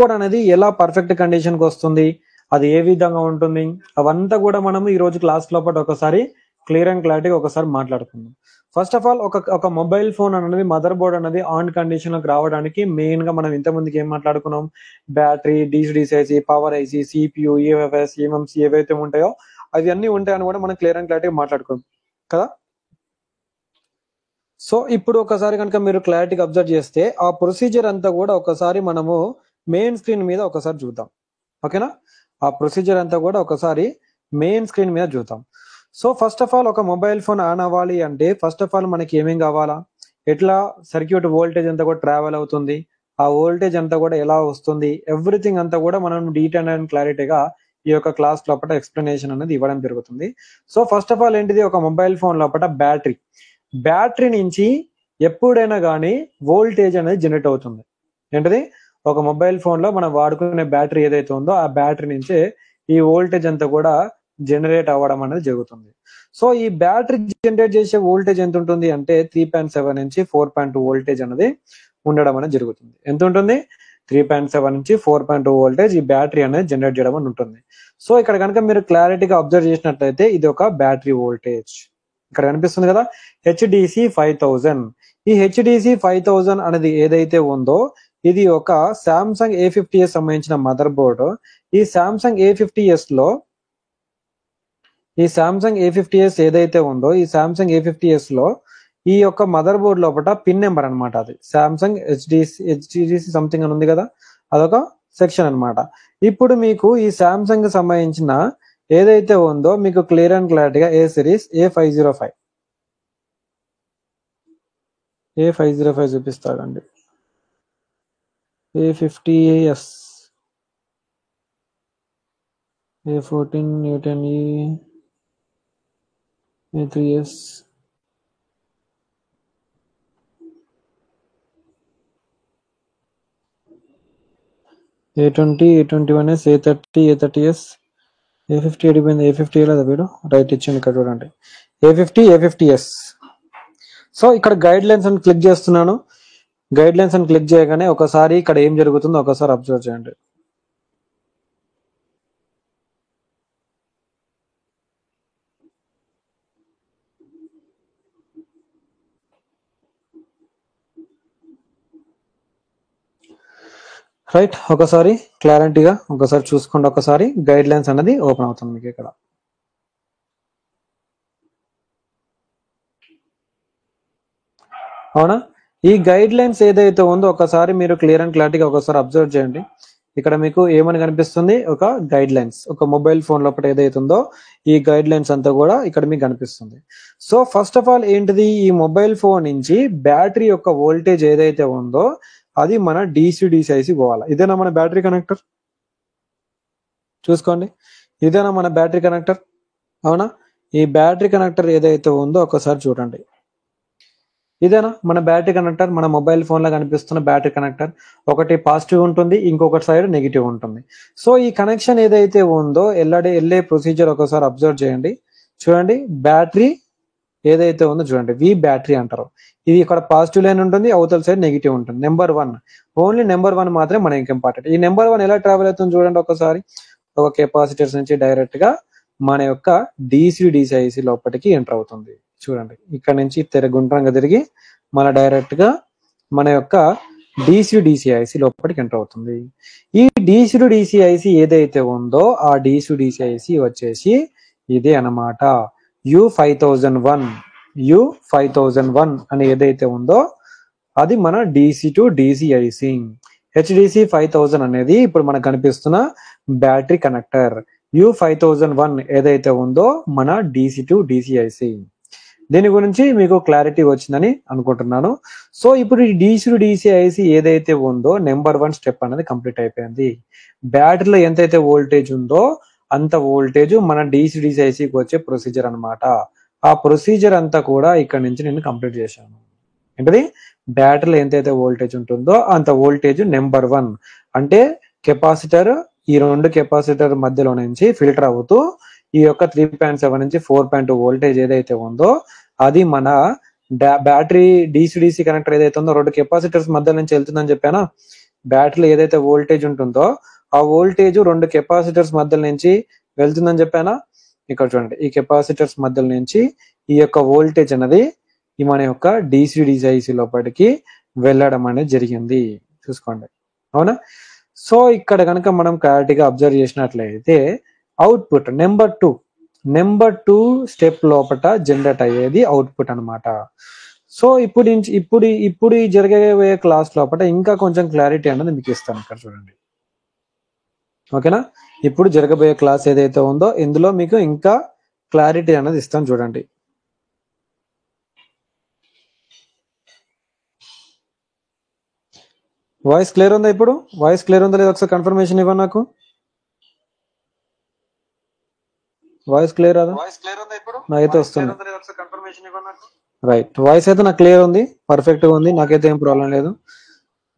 Code అనేది ఎలా perfect condition కి వస్తుంది, అది ఏ విధంగా ఉంటుంది, అవంతా కూడా మనం ఈ రోజు క్లాస్ లోపల ఒకసారి క్లియర్ అండ్ క్లారిటీగా ఒకసారి మాట్లాడుకుందాం. ఫస్ట్ ఆఫ్ ఆల్ ఒక మొబైల్ ఫోన్ అనేది మదర్ బోర్డ్ అనేది ఆన్ కండిషన్ లోకి రావడానికి మెయిన్ గా మనం ఇంతకుముందుకి ఏం మాట్లాడుకున్నాం, battery, DC DC IC, power IC, CPU, EFS, MMC ఏవైతే ఉంటాయో అవి అన్ని ఉంటాయని కూడా మనం క్లియర్ అండ్ క్లారిటీగా మాట్లాడుకున్నాం కదా. సో ఇప్పుడు ఒకసారి కనుక మీరు క్లారిటీగా అబ్జర్వ్ చేస్తే ఆ ప్రొసీజర్ అంతా కూడా ఒకసారి మనము మెయిన్ స్క్రీన్ మీద ఒకసారి చూద్దాం. ఓకేనా, ఆ ప్రొసీజర్ అంతా కూడా ఒకసారి మెయిన్ స్క్రీన్ మీద చూద్దాం. సో ఫస్ట్ ఆఫ్ ఆల్ ఒక మొబైల్ ఫోన్ ఆన్ అవ్వాలి అంటే ఫస్ట్ ఆఫ్ ఆల్ మనకి ఏమేం కావాలా, ఎట్లా సర్క్యూట్ వోల్టేజ్ అంతా కూడా ట్రావెల్ అవుతుంది, ఆ వోల్టేజ్ అంతా కూడా ఎలా వస్తుంది, ఎవ్రీథింగ్ అంతా కూడా మనం డీటెయిల్ అండ్ క్లారిటీగా ఈ యొక్క క్లాస్ లోపల ఎక్స్ప్లెనేషన్ అనేది ఇవ్వడం జరుగుతుంది. సో ఫస్ట్ ఆఫ్ ఆల్ ఏంటిది, ఒక మొబైల్ ఫోన్ లోపల బ్యాటరీ నుంచి ఎప్పుడైనా కానీ వోల్టేజ్ అనేది జనరేట్ అవుతుంది. ఏంటిది, ఒక మొబైల్ ఫోన్ లో మనం వాడుకునే బ్యాటరీ ఏదైతే ఉందో ఆ బ్యాటరీ నుంచే ఈ వోల్టేజ్ అంతా కూడా జనరేట్ అవ్వడం అనేది జరుగుతుంది. సో ఈ బ్యాటరీ జనరేట్ చేసే వోల్టేజ్ ఎంత ఉంటుంది అంటే 3.7 నుంచి 4.2 వోల్టేజ్ అనేది ఉండడం అనేది జరుగుతుంది. ఎంత ఉంటుంది, 3.7 నుంచి 4.2 వోల్టేజ్ ఈ బ్యాటరీ అనేది జనరేట్ చేయడం అని ఉంటుంది. సో ఇక్కడ కనుక మీరు క్లారిటీగా అబ్జర్వ్ చేసినట్లయితే ఇది ఒక బ్యాటరీ వోల్టేజ్ ఇక్కడ కనిపిస్తుంది కదా, హెచ్డిసి 5000. ఈ హెచ్డిసి 5000 అనేది ఏదైతే ఉందో ఇది ఒక సామ్సంగ్ A50s సంబంధించిన మదర్ బోర్డు. ఈ సామ్సంగ్ A50s లో ఏదైతే ఉందో ఈ సామ్సంగ్ A50s లో ఈ యొక్క మదర్ బోర్డ్ లోపల పిన్ నెంబర్ అనమాట, అది సామ్సంగ్ హెచ్డిసి సంథింగ్ అని ఉంది కదా, అదొక సెక్షన్ అనమాట. ఇప్పుడు మీకు ఈ సామ్సంగ్ కి సంబంధించిన ఏదైతే ఉందో మీకు క్లియర్ అండ్ క్లారిటీగా ఏ series A505 చూపిస్తాడండి. A50s, A14, A10E, A3s, A20, A21s, A30, A30s, A50 అడిపోయింది. A50 లేదా వీడు రైట్ ఇచ్చింది ఇక్కడ చూడండి, A50s. సో ఇక్కడ గైడ్ లైన్స్ అని క్లిక్ చేస్తున్నాను. గైడ్ లైన్స్ అని క్లిక్ చేయగానే ఒకసారి ఇక్కడ ఏం జరుగుతుందో ఒకసారి అబ్జర్వ్ చేయండి. రైట్, ఒకసారి క్లారిటీగా ఒకసారి చూసుకోండి. ఒకసారి గైడ్ లైన్స్ అనేది ఓపెన్ అవుతుంది మీకు ఇక్కడ. అవునా, ఈ గైడ్ లైన్స్ ఏదైతే ఉందో ఒకసారి మీరు క్లియర్ అండ్ క్లారిటీగా ఒకసారి అబ్జర్వ్ చేయండి. ఇక్కడ మీకు ఏమని కనిపిస్తుంది, ఒక గైడ్ లైన్స్, ఒక మొబైల్ ఫోన్ లోపల ఏదైతే ఉందో ఈ గైడ్ లైన్స్ అంతా కూడా ఇక్కడ మీకు కనిపిస్తుంది. సో ఫస్ట్ ఆఫ్ ఆల్ ఏంటిది, ఈ మొబైల్ ఫోన్ నుంచి బ్యాటరీ యొక్క వోల్టేజ్ ఏదైతే ఉందో అది మన డిసిడిసిఐసి పోవాలి. ఇదేనా మన బ్యాటరీ కనెక్టర్, చూసుకోండి, ఇదేనా మన బ్యాటరీ కనెక్టర్. అవునా, ఈ బ్యాటరీ కనెక్టర్ ఏదైతే ఉందో ఒకసారి చూడండి, ఇదేనా మన బ్యాటరీ కనెక్టర్. మన మొబైల్ ఫోన్ లో కనిపిస్తున్న బ్యాటరీ కనెక్టర్ ఒకటి పాజిటివ్ ఉంటుంది, ఇంకొకటి సైడ్ నెగిటివ్ ఉంటుంది. సో ఈ కనెక్షన్ ఏదైతే ఉందో వెళ్ళే ప్రొసీజర్ ఒకసారి అబ్జర్వ్ చేయండి. చూడండి, బ్యాటరీ ఏదైతే ఉందో చూడండి, వి బ్యాటరీ అంటారు. ఇది ఇక్కడ పాజిటివ్ లైన్ ఉంటుంది, అవతల సైడ్ నెగిటివ్ ఉంటుంది. నెంబర్ 1, ఓన్లీ నెంబర్ 1 మాత్రమే మనకి ఇంపార్టెంట్. ఈ నెంబర్ 1 ఎలా ట్రావెల్ అవుతుంది చూడండి ఒకసారి, ఒక కెపాసిటర్స్ నుంచి డైరెక్ట్ గా మన యొక్క డిసిడిసిఐసి లోపలికి ఎంటర్ అవుతుంది. చూడండి, ఇక్కడ నుంచి గుండ్రంగా తిరిగి మన డైరెక్ట్ గా మన యొక్క డిసిడిసిఐసి లోపలికి ఎంటర్ అవుతుంది. ఈ డిసిడిసిఐసి ఏదైతే ఉందో ఆ డిసిడిసిఐసి వచ్చేసి ఇదే అన్నమాట, U5001 అని ఏదైతే ఉందో అది మన DC to DCIC. హెచ్డిసి 5000 అనేది ఇప్పుడు మనకు కనిపిస్తున్న బ్యాటరీ కనెక్టర్. U5001 ఏదైతే ఉందో మన DC to DCIC. దీని గురించి మీకు క్లారిటీ వచ్చిందని అనుకుంటున్నాను. సో ఇప్పుడు ఈ DC to DCIC ఏదైతే ఉందో నెంబర్ 1 స్టెప్ అనేది కంప్లీట్ అయిపోయింది. బ్యాటరీలో ఎంతైతే వోల్టేజ్ ఉందో అంత వోల్టేజ్ మన డిసిడిసిఐసికి వచ్చే ప్రొసీజర్ అనమాట. ఆ ప్రొసీజర్ అంతా కూడా ఇక్కడ నుంచి నేను కంప్లీట్ చేశాను. ఏంటది, బ్యాటరీలో ఎంతైతే వోల్టేజ్ ఉంటుందో అంత వోల్టేజ్ నెంబర్ 1 అంటే కెపాసిటర్, ఈ 2 కెపాసిటర్ మధ్యలో నుంచి ఫిల్టర్ అవుతూ ఈ యొక్క 3.7 నుంచి 4.2 వోల్టేజ్ ఏదైతే ఉందో అది మన బ్యాటరీ డిసిడిసి కనెక్టర్ ఏదైతే ఉందో 2 కెపాసిటర్స్ మధ్య నుంచి వెళ్తుందని చెప్పానా. బ్యాటరీలో ఏదైతే వోల్టేజ్ ఉంటుందో ఆ వోల్టేజ్ రెండు కెపాసిటర్స్ మధ్య నుంచి వెళ్తుందని చెప్పానా. ఇక్కడ చూడండి, ఈ కెపాసిటర్స్ మధ్య నుంచి ఈ యొక్క వోల్టేజ్ అనేది ఈ మన యొక్క డిసి లోపలికి వెళ్ళడం అనేది జరిగింది. చూసుకోండి, అవునా. సో ఇక్కడ కనుక మనం క్లారిటీగా అబ్జర్వ్ చేసినట్లయితే అవుట్పుట్ నెంబర్ టూ స్టెప్ లోపల జనరేట్ అయ్యేది అవుట్పుట్ అనమాట. సో ఇప్పుడు ఈ జరగబోయే క్లాస్ లోపల ఇంకా కొంచెం క్లారిటీ అనేది మీకు ఇస్తాను. ఇక్కడ చూడండి, ఓకేనా. ఇప్పుడు జరగబోయే క్లాస్ ఏదైతే ఉందో ఇందులో మీకు ఇంకా క్లారిటీ అనేది ఇస్తాను చూడండి. వాయిస్ క్లియర్ ఉందా? ఇప్పుడు వాయిస్ క్లియర్ ఉందా లేదా ఒకసారి కన్ఫర్మేషన్ ఇవ్వండి నాకు. వాయిస్ క్లియర్ అదా? నాకైతే వస్తుంది. రైట్, వాయిస్ అయితే నాకు క్లియర్ ఉంది, పర్ఫెక్ట్ గా ఉంది, నాకైతే ఏం ప్రాబ్లం లేదు.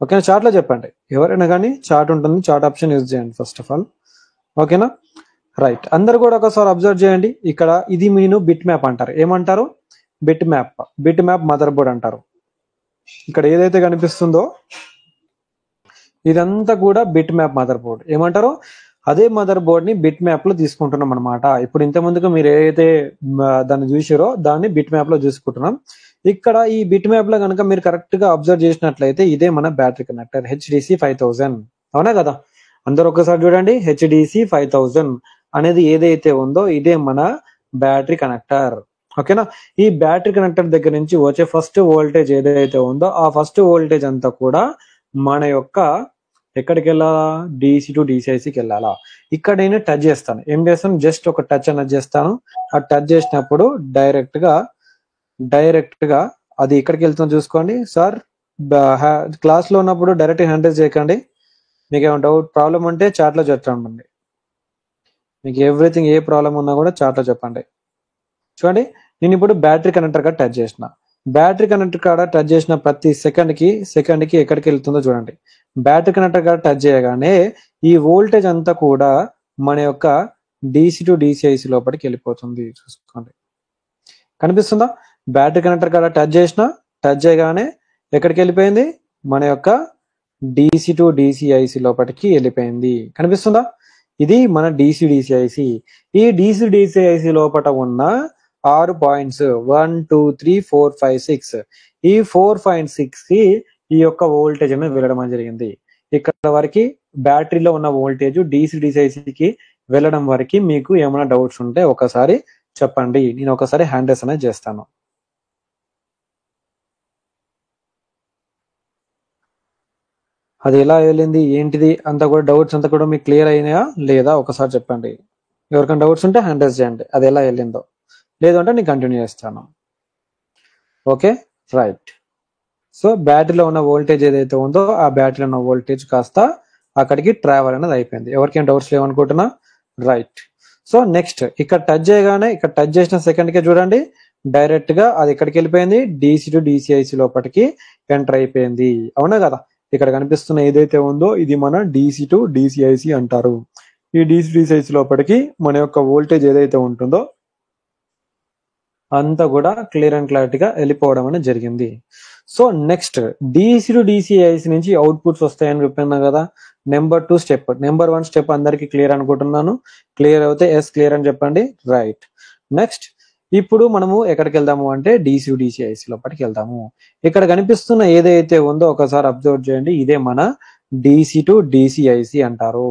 ఓకేనా, చాట్ లో చెప్పండి, ఎవరైనా కానీ చాట్ ఉంటుంది, చాట్ ఆప్షన్ యూజ్ చేయండి ఫస్ట్ ఆఫ్ ఆల్. ఓకేనా, రైట్. అందరు కూడా ఒకసారి అబ్జర్వ్ చేయండి. ఇక్కడ ఇది మీను బిట్ మ్యాప్ అంటారు. ఏమంటారు? బిట్ మ్యాప్ మదర్ బోర్డ్ అంటారు. ఇక్కడ ఏదైతే కనిపిస్తుందో ఇదంతా కూడా బిట్ మ్యాప్ మదర్ బోర్డ్. ఏమంటారు? అదే మదర్ బోర్డ్ ని బిట్ మ్యాప్ లో తీసుకుంటున్నాం అనమాట. ఇప్పుడు ఇంత ముందుకు మీరు ఏదైతే దాన్ని చూసారో దాన్ని బిట్ మ్యాప్ లో చూసుకుంటున్నాం. ఇక్కడ ఈ బిట్ మ్యాప్ లో కనుక మీరు కరెక్ట్ గా అబ్జర్వ్ చేసినట్లయితే ఇదే మన బ్యాటరీ కనెక్టర్ HDC 5000, అవునా కదా. అందరు ఒకసారి చూడండి, HDC 5000 అనేది ఏదైతే ఉందో ఇదే మన బ్యాటరీ కనెక్టర్. ఓకేనా, ఈ బ్యాటరీ కనెక్టర్ దగ్గర నుంచి వచ్చే ఫస్ట్ వోల్టేజ్ ఏదైతే ఉందో ఆ ఫస్ట్ వోల్టేజ్ అంతా కూడా మన యొక్క ఎక్కడికి వెళ్ళాలా? DC to DCICకి వెళ్ళాలా. ఇక్కడ నేను టచ్ చేస్తాను. ఏం చేస్తాను? జస్ట్ ఒక టచ్ అనేది చేస్తాను. ఆ టచ్ చేసినప్పుడు డైరెక్ట్ గా అది ఎక్కడికి వెళ్తుందో చూసుకోండి. సార్ క్లాస్ లో ఉన్నప్పుడు డైరెక్ట్ హ్యాండ్ రైజ్ చేయకండి. మీకు ఏమైనా డౌట్ ప్రాబ్లం ఉంటే చాట్ లో చెప్పండి. మీకు ఎవ్రీథింగ్ ఏ ప్రాబ్లం ఉన్నా కూడా చాట్ లో చెప్పండి. చూడండి, నేను ఇప్పుడు బ్యాటరీ కనెక్టర్ గా టచ్ చేసిన. బ్యాటరీ కనెక్టర్ కాడ టచ్ చేసిన ప్రతి సెకండ్ కి ఎక్కడికి వెళ్తుందో చూడండి. బ్యాటరీ కనెక్టర్ కాడ టచ్ చేయగానే ఈ వోల్టేజ్ అంతా కూడా మన యొక్క DC to DCIC లోపలికి వెళ్ళిపోతుంది. చూసుకోండి, కనిపిస్తుందా? బ్యాటరీ కనెక్టర్ కాడ టచ్ చేయగానే ఎక్కడికి వెళ్ళిపోయింది? మన యొక్క DC to DCIC లోపలికి వెళ్ళిపోయింది. కనిపిస్తుందా? ఇది మన DC DCIC. ఈ DC DCIC లోపల ఉన్న 6 పాయింట్స్ 1 2 3 4 5 6 ఈ 4.6 కి ఈ యొక్క వోల్టేజ్ అనేది వెళ్ళడం జరిగింది. ఇక్కడ వరకు బ్యాటరీలో ఉన్న వోల్టేజ్ DC DCIC కి వెళ్ళడం వరకు మీకు ఏమైనా డౌట్స్ ఉంటే ఒకసారి చెప్పండి. నేను ఒకసారి హ్యాండ్ రైజ్ అనేది చేస్తాను. అది ఎలా వెళ్ళింది ఏంటిది అంతా కూడా డౌట్స్ అంతా కూడా మీకు క్లియర్ అయినాయా లేదా ఒకసారి చెప్పండి. ఎవరికైనా డౌట్స్ ఉంటే హ్యాండ్ రైజ్ చేయండి, అది ఎలా వెళ్ళిందో. లేదు అంటే నేను కంటిన్యూ చేస్తాను. Okay, right. సో బ్యాటరీలో ఉన్న వోల్టేజ్ ఏదైతే ఉందో ఆ బ్యాటరీలో ఉన్న వోల్టేజ్ కాస్త అక్కడికి ట్రావెల్ అనేది అయిపోయింది. ఎవరికేం డౌట్స్ లేవనుకుంటున్నా? రైట్. సో నెక్స్ట్ ఇక్కడ టచ్ చేయగానే ఇక్కడ టచ్ చేసిన సెకండ్ కే చూడండి డైరెక్ట్ గా అది ఎక్కడికి వెళ్ళిపోయింది? DC to DCIC లోపలికి ఎంటర్ అయిపోయింది. అవునా కదా. ఇక్కడ కనిపిస్తున్న ఏదైతే ఉందో ఇది మన DC to DCIC అంటారు. ఈ DC DCIC లోపలికి మన యొక్క వోల్టేజ్ ఏదైతే ఉంటుందో అంతా కూడా క్లియర్ అండ్ క్లారిటీగా వెళ్ళిపోవడం అనేది జరిగింది. So next DC to DCIC నుంచి అవుట్పుట్స్ వస్తాయని చెప్పినా కదా. నెంబర్ 2 స్టెప్, నెంబర్ 1 స్టెప్ అందరికి క్లియర్ అనుకుంటున్నాను. క్లియర్ అయితే ఎస్ క్లియర్ అని చెప్పండి. రైట్. నెక్స్ట్ ఇప్పుడు మనము ఎక్కడికి వెళ్దాము అంటే DC to DCIC లోపలికి వెళ్దాము. ఇక్కడ కనిపిస్తున్న ఏదైతే ఉందో ఒకసారి అబ్జర్వ్ చేయండి, ఇదే మన DC to DCIC అంటారు.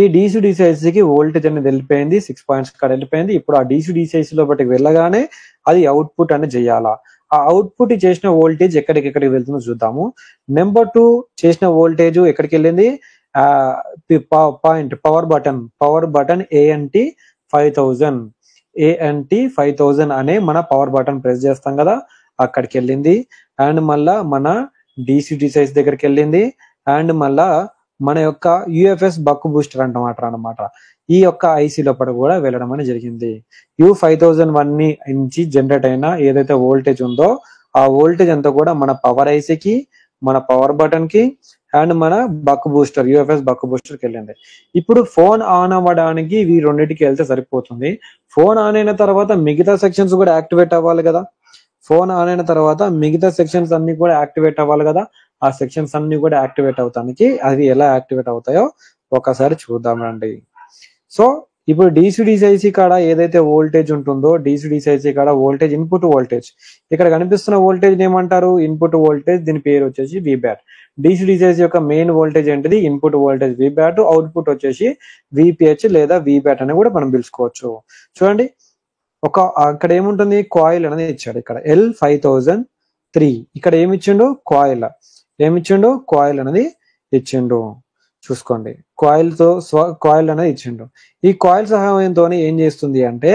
ఈ DC to DCIC కి వోల్టేజ్ అనేది వెళ్ళిపోయింది, 6 పాయింట్స్ కాడ వెళ్ళిపోయింది. ఇప్పుడు ఆ DC to DCIC లోపలికి వెళ్ళగానే అది అవుట్పుట్ అనేది చేయాలా. ఆ అవుట్పుట్ చేసిన వోల్టేజ్ ఎక్కడికి వెళ్తుందో చూద్దాము. నెంబర్ 2 చేసిన వోల్టేజ్ ఎక్కడికి వెళ్ళింది? పవర్ బటన్ ANT 5000 అనే మన పవర్ బటన్ ప్రెస్ చేస్తాం కదా, అక్కడికి వెళ్ళింది. అండ్ మళ్ళా మన DC DCIC దగ్గరికి వెళ్ళింది. అండ్ మళ్ళా మన యొక్క UFS బక్ బూస్టర్ అనమాట ఈ యొక్క IC లోపల కూడా వెళ్ళడం అనేది జరిగింది. U5001 నుంచి జనరేట్ అయిన ఏదైతే వోల్టేజ్ ఉందో ఆ వోల్టేజ్ అంతా కూడా మన పవర్ IC కి, మన పవర్ బటన్ కి అండ్ మన బక్ బూస్టర్ UFS బక్ బూస్టర్ కి వెళ్ళింది. ఇప్పుడు ఫోన్ ఆన్ అవ్వడానికి ఇవి రెండింటికి వెళ్తే సరిపోతుంది. ఫోన్ ఆన్ అయిన తర్వాత మిగతా సెక్షన్స్ కూడా యాక్టివేట్ అవ్వాలి కదా. ఫోన్ ఆన్ అయిన తర్వాత మిగతా సెక్షన్స్ అన్ని కూడా యాక్టివేట్ అవ్వాలి కదా. ఆ సెక్షన్స్ అన్ని కూడా యాక్టివేట్ అవుతానికి అవి ఎలా యాక్టివేట్ అవుతాయో ఒకసారి చూద్దామండి. సో ఇప్పుడు డీసీ కాడ ఏదైతే వోల్టేజ్ ఉంటుందో డీసీ కాడ వోల్టేజ్ ఇన్పుట్ వోల్టేజ్, ఇక్కడ కనిపిస్తున్న వోల్టేజ్ ఏమంటారు? Input voltage. దీని పేరు వచ్చేసి Vbat. డీసీ యొక్క మెయిన్ వోల్టేజ్ ఏంటిది? Input voltage Vbat. అవుట్పుట్ వచ్చేసి Vph లేదా Vbat అని కూడా మనం పిలుచుకోవచ్చు. చూడండి, అక్కడ ఏముంటుంది? కాయిల్ అనేది ఇచ్చాడు. ఇక్కడ L5003. ఇక్కడ ఏమిచ్చిండు? కాయిల్. ఏమిచ్చిండు? కాయిల్ అనేది ఇచ్చిండు. చూసుకోండి, కాయిల్ అనేది ఇచ్చిండు. ఈ కాయిల్ సహాయంతో ఏం చేస్తుంది అంటే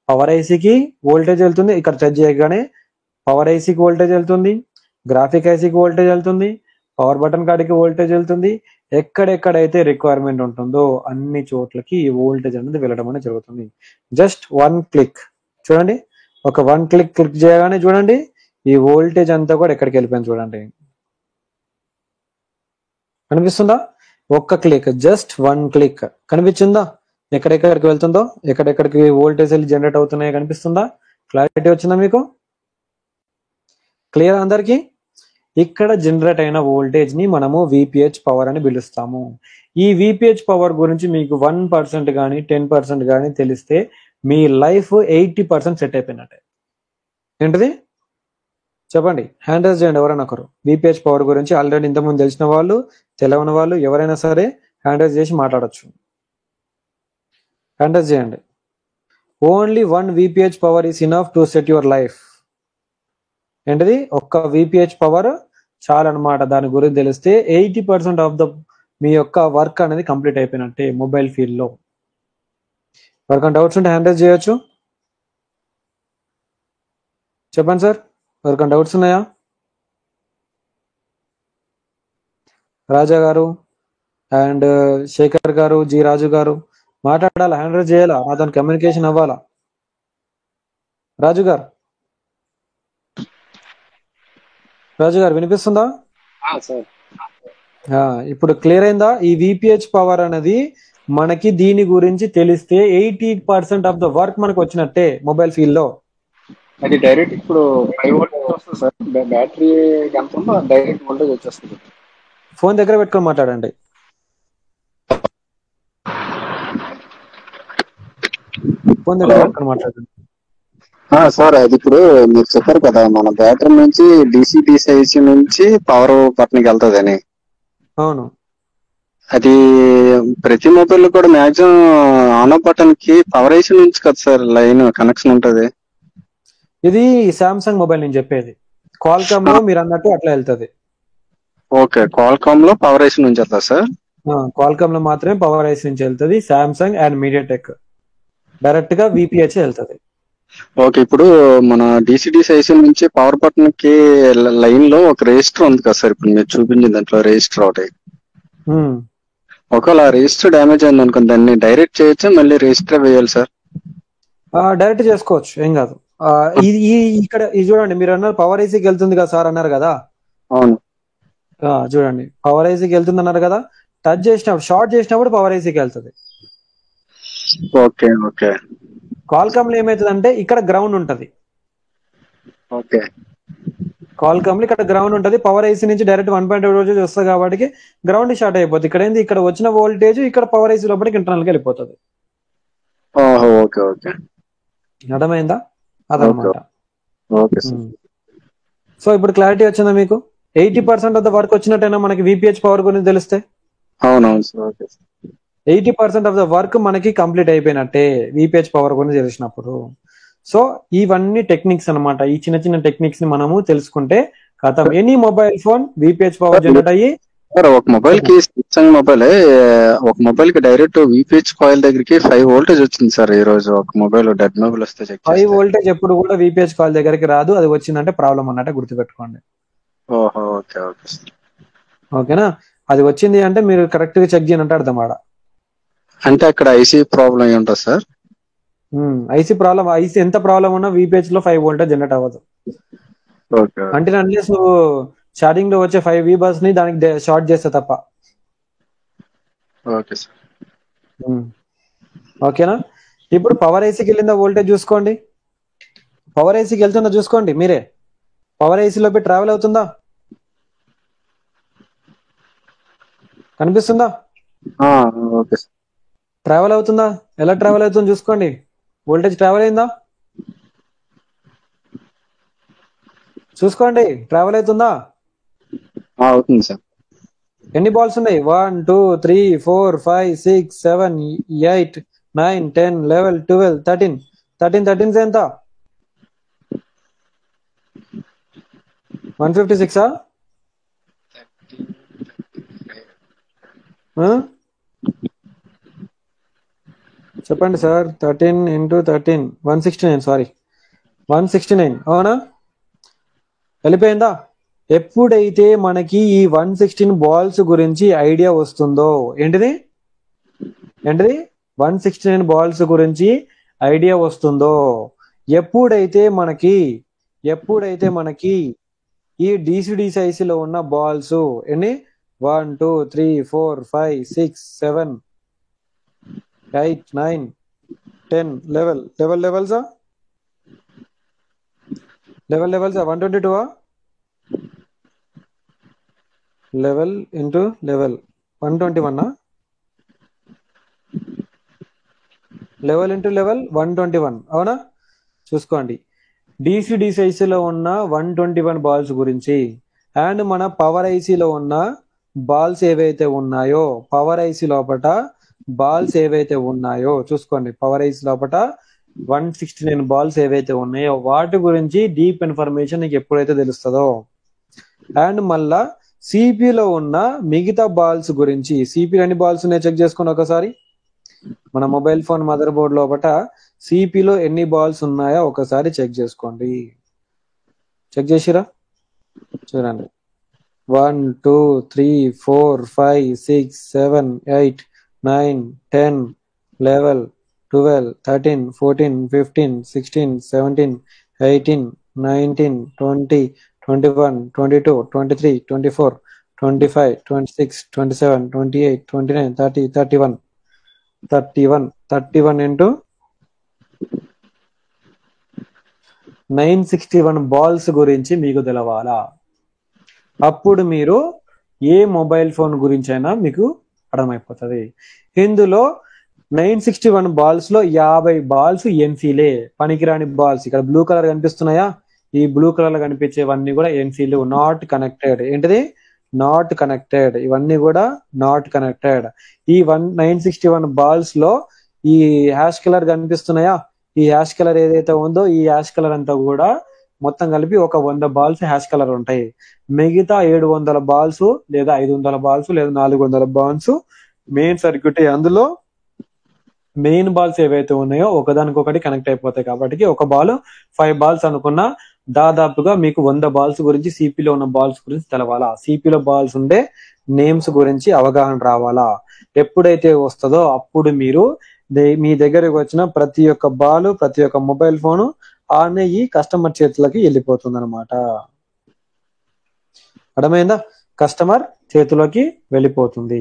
పవర్ ఐసీకి వోల్టేజ్ వెళ్తుంది. ఇక్కడ టచ్ చేయగానే పవర్ ఐసీకి వోల్టేజ్ వెళ్తుంది, గ్రాఫిక్ ఐసీకి వోల్టేజ్ వెళ్తుంది, పవర్ బటన్ కాడికి వోల్టేజ్ వెళ్తుంది. ఎక్కడెక్కడైతే రిక్వైర్మెంట్ ఉంటుందో అన్ని చోట్లకి ఈ వోల్టేజ్ అనేది వెళ్ళడం అనేది జరుగుతుంది. Just 1 click. చూడండి, ఒక 1 క్లిక్ చేయగానే చూడండి ఈ వోల్టేజ్ అంతా కూడా ఎక్కడికి వెళ్ళిపోయింది చూడండి. కనిపిస్తుందా? ఒక్క క్లిక్, జస్ట్ 1 క్లిక్. కనిపించిందా ఎక్కడెక్కడికి వెళ్తుందో, ఎక్కడెక్కడికి వోల్టేజ్ జనరేట్ అవుతున్నాయో కనిపిస్తుందా? క్లారిటీ వచ్చిందా మీకు? క్లియర్ అందరికి? ఇక్కడ జనరేట్ అయిన వోల్టేజ్ ని మనము Vph పవర్ అని పిలుస్తాము. ఈ Vph పవర్ గురించి మీకు 1% కానీ 10% కానీ తెలిస్తే మీ లైఫ్ 80% సెట్ అయిపోయినట్టే. ఏంటిది చెప్పండి, హ్యాండ్ రైజ్ చేయండి ఎవరైనా ఒకరు. Vph పవర్ గురించి ఆల్రెడీ ఇంతకుముందు తెలిసిన వాళ్ళు, తెలియని వాళ్ళు ఎవరైనా సరే హ్యాండ్ రైజ్ చేసి మాట్లాడచ్చు. హ్యాండ్ రైజ్ చేయండి. Only 1 Vph power is enough to set your life. ఏంటిది? ఒక్క Vph పవర్ చాలన్నమాట. దాని గురించి తెలిస్తే 80% ఆఫ్ మీ యొక్క వర్క్ అనేది కంప్లీట్ అయిపోయినట్టే మొబైల్ ఫీల్డ్ లో. ఎవరికైనా డౌట్స్ ఉంటే హ్యాండ్ రైజ్ చేయొచ్చు. చెప్పండి సార్, ఎవరికైనా డౌట్స్ ఉన్నాయా? రాజా గారు అండ్ శేఖర్ గారు, జి రాజు గారు మాట్లాడాలా? హ్యాండ్ రైజ్ చేయాలా? నాతో కమ్యూనికేషన్ అవ్వాలా? రాజు గారు వినిపిస్తుందా? ఇప్పుడు క్లియర్ అయిందా? ఈ Vph పవర్ అనేది మనకి దీని గురించి తెలిస్తే 80% ఆఫ్ ద వర్క్ మనకు వచ్చినట్టే మొబైల్ ఫీల్డ్ లో. అది డైరెక్ట్ ఇప్పుడు 5 వోల్టేజ్ వస్తుంది సార్. బ్యాటరీ ఎంత ఉందో డైరెక్ట్ వోల్టేజ్ వచ్చేస్తుంది. ఫోన్ దగ్గర పెట్టుకొని మాట్లాడండి. ఫోన్ దగ్గర పెట్టుకొని మాట్లాడండి. సార్, అది ఇప్పుడు మీరు చెప్పారు కదా మన బ్యాటరీ నుంచి డీసీ నుంచి పవర్ బటన్కి వెళ్తుందని. అవును, అది ప్రతి మొబైల్ కూడా మాక్సిమం ఆన్ ఆఫ్ బటన్ కి పవర్ ఐసీ నుంచి కదా సార్ లైన్ కనెక్షన్ ఉంటది. ఇది సామ్సంగ్ మొబైల్ నేను చెప్పేది. క్వాల్కామ్ లో మీరు అన్నట్టు అట్లా వెళ్తుంది. ఓకే, క్వాల్కామ్ లో పవర్ ఐసీ నుంచి వెళ్తా సార్. క్వాల్కామ్ లో మాత్రమే పవర్ ఐసీ నుంచి వెళ్తుంది. సామ్సంగ్ అండ్ మీడియాటెక్ డైరెక్ట్ గా Vph వెళ్తుంది. ఓకే, ఇప్పుడు మన డీసీ నుంచి పవర్ బటన్ కి లైన్ లో ఒక రిజిస్టర్ ఉంది కదా సార్. ఇప్పుడు మీరు చూపించిన దాంట్లో రిజిస్టర్ ఒకటి. ఒకవేళ రిజిస్టర్ డ్యామేజ్ అయింది అనుకోండి, దాన్ని డైరెక్ట్ చేయొచ్చా మళ్ళీ రిజిస్టర్ వేయాలి సార్? డైరెక్ట్ చేసుకోవచ్చు, ఏం కాదు. ఇక్కడ ఇది చూడండి, మీరు అన్నారు పవర్ ఐసీకి వెళ్తుంది కదా సార్ అన్నారు కదా. అవును, చూడండి పవర్ ఐసీకి వెళ్తుంది అన్నారు కదా. టచ్ చేసినప్పుడు, షార్ట్ చేసినప్పుడు పవర్ ఐసీకి వెళ్తుంది. Okay okay. క్వాల్కామ్ లో ఏమైతుంది అంటే ఇక్కడ గ్రౌండ్ ఉంటది. ఓకే, క్వాల్కామ్ లో ఇక్కడ గ్రౌండ్ ఉంటది. పవర్ ఐసీ నుంచి డైరెక్ట్ 1.5 వోల్టేజ్ వస్తుంది కాబట్టి గ్రౌండ్ షార్ట్ అయిపోతుంది. ఇక్కడ ఏంది, ఇక్కడ వచ్చిన వోల్టేజ్ ఇక్కడ పవర్ ఐసీ లోపలికి ఇంటర్నల్ గా వెళ్ళిపోతుంది. ఓకే ఓకే, అర్థమైందా? అదనమాట. ఓకే. సో ఇప్పుడు క్లారిటీ వచ్చిందా మీకు? 80% ఆఫ్ ద వర్క్ వచ్చినట్టేనా మనకి Vph పవర్ గురించి తెలిస్తే? అవునవును sir. Okay, 80% of the work మనకి కంప్లీట్ అయిపోయినట్టే Vph పవర్ గురించి తెలిసినప్పుడు. సో ఇవన్నీ టెక్నిక్స్ అనమాట. ఈ చిన్న చిన్న టెక్నిక్స్ ని మనము తెలుసుకుంటే కథం any mobile phone Vph power generate అయ్యి. ఒక మొబైల్ కి సామ్సంగ్ మొబైల్, ఒక మొబైల్ కి డైరెక్ట్ Vph కాయిల్ దగ్గరికి 5 వోల్టేజ్ వచ్చింది సార్ ఈ రోజు. ఒక మొబైల్ డెడ్ మొబైల్ వస్తే 5 వోల్టేజ్ ఎప్పుడు కూడా Vph కాయిల్ దగ్గరికి రాదు. అది వచ్చిందంటే ప్రాబ్లం అన్నట్టు గుర్తుపెట్టుకోండి. ఓహో, ఓకే ఓకే. ఓకేనా? అది వచ్చింది అంటే మీరు కరెక్ట్ గా చెక్ చేయనంటే అర్థం ఆడ. అంటే అక్కడ ఐసీ ప్రాబ్లం అయి ఉంటుంది సార్. ఐసీ ప్రాబ్లం, ఐసీ ఎంత ప్రాబ్లం ఉన్నా Vph లో 5 వోల్టేజ్ జనరేట్ అవ్వదు. అంటే అన్లెస్ నువ్వు స్టార్టింగ్ లో వచ్చే 5 Vbus ని దానికి షార్ట్ చేస్తే తప్ప. Okay sir. ఓకేనా? ఇప్పుడు పవర్ ఐసీకి వెళ్ళిందా వోల్టేజ్ చూసుకోండి. పవర్ ఐసీకి వెళ్తుందా చూసుకోండి మీరే. పవర్ ఐసీలోకి ట్రావెల్ అవుతుందా? కనిపిస్తుందా? Okay sir. ట్రావెల్ అవుతుందా? ఎలా ట్రావెల్ అవుతుందో చూసుకోండి. వోల్టేజ్ ట్రావెల్ అయిందా చూసుకోండి. ట్రావెల్ అవుతుందా? అవుతుంది సార్. ఎన్ని బాల్స్ ఉన్నాయి? 1 2 3 4 5 6 7 8 9 10 11 12 13 13 ఎంత? 156 చెప్పండి సార్. 13 into 13 169. సారీ 169. అవునా? వెళ్ళిపోయిందా? ఎప్పుడైతే మనకి ఈ 116 బాల్స్ గురించి ఐడియా వస్తుందో, ఏంటిది 169 బాల్స్ గురించి ఐడియా వస్తుందో, ఎప్పుడైతే మనకి ఈ డిసిడిసిఐసి లో ఉన్న బాల్స్ ఎన్ని 1 2 3 4 5 6 7 8 9 10 11 లెవెల్సా 122 level into level 121 level into level 121. అవునా? చూసుకోండి. డిసిడిసిఐసిలో ఉన్న 121 బాల్స్ గురించి అండ్ మన పవర్ ఐసీలో ఉన్న బాల్స్ ఏవైతే ఉన్నాయో, పవర్ ఐసీ లోపట బాల్స్ ఏవైతే ఉన్నాయో చూసుకోండి. పవర్ ఐసీ లోపట 169 బాల్స్ ఏవైతే ఉన్నాయో వాటి గురించి డీప్ ఇన్ఫర్మేషన్ నీకు ఎప్పుడైతే తెలుస్తుందో, అండ్ మళ్ళా సిపిలో ఉన్న మిగతా బాల్స్ గురించి, సిపి ఎన్ని బాల్స్ ఉన్నాయో చెక్ చేసుకోండి ఒకసారి. మన మొబైల్ ఫోన్ మదర్ బోర్డ్ లోపట సిపిలో ఎన్ని బాల్స్ ఉన్నాయో ఒకసారి చెక్ చేసుకోండి. చెక్ చేసిరా? చూడండి. 1 2 3 4 5 6 7 8 9 10 11 12 13 14 15 16 17 18 19 20 21 22 23 24 25 26 27 28 29 30 31 into 961 బాల్స్ గురించి మీకు తెలవాలా. అప్పుడు మీరు ఏ మొబైల్ ఫోన్ గురించి అయినా మీకు అర్థమైపోతుంది. ఇందులో 961 బాల్స్ లో 50 బాల్స్ ఎన్సీలే, పనికిరాని బాల్స్. ఇక్కడ బ్లూ కలర్ కనిపిస్తున్నాయా? ఈ బ్లూ కలర్ లో కనిపించేవన్నీ కూడా ఎన్సీలు, నాట్ కనెక్టెడ్. ఏంటిది? Not connected. ఇవన్నీ కూడా నాట్ కనెక్టెడ్. ఈ 961 బాల్స్ లో ఈ హ్యాష్ కలర్ కనిపిస్తున్నాయా? ఈ హ్యాష్ కలర్ ఏదైతే ఉందో ఈ హ్యాష్ కలర్ అంతా కూడా మొత్తం కలిపి ఒక 100 బాల్స్ హ్యాష్ కలర్ ఉంటాయి. మిగతా 700 బాల్స్ లేదా 500 బాల్స్ లేదా 400 బాల్స్ మెయిన్ సర్క్యూట్. అందులో మెయిన్ బాల్స్ ఏవైతే ఉన్నాయో ఒకదానికొకటి కనెక్ట్ అయిపోతాయి. కాబట్టి ఒక బాల్ 5 బాల్స్ అనుకున్నా దాదాపుగా మీకు 100 బాల్స్ గురించి, సిపిలో ఉన్న బాల్స్ గురించి తెలవాలా. సిపిలో బాల్స్ ఉండే నేమ్స్ గురించి అవగాహన రావాలా. ఎప్పుడైతే వస్తుందో అప్పుడు మీరు మీ దగ్గరకు వచ్చిన ప్రతి ఒక్క బాల్, ప్రతి ఒక్క మొబైల్ ఫోను ఆనే ఈ కస్టమర్ చేతులకి వెళ్ళిపోతుంది అనమాట. అర్థమైందా? కస్టమర్ చేతిలోకి వెళ్ళిపోతుంది.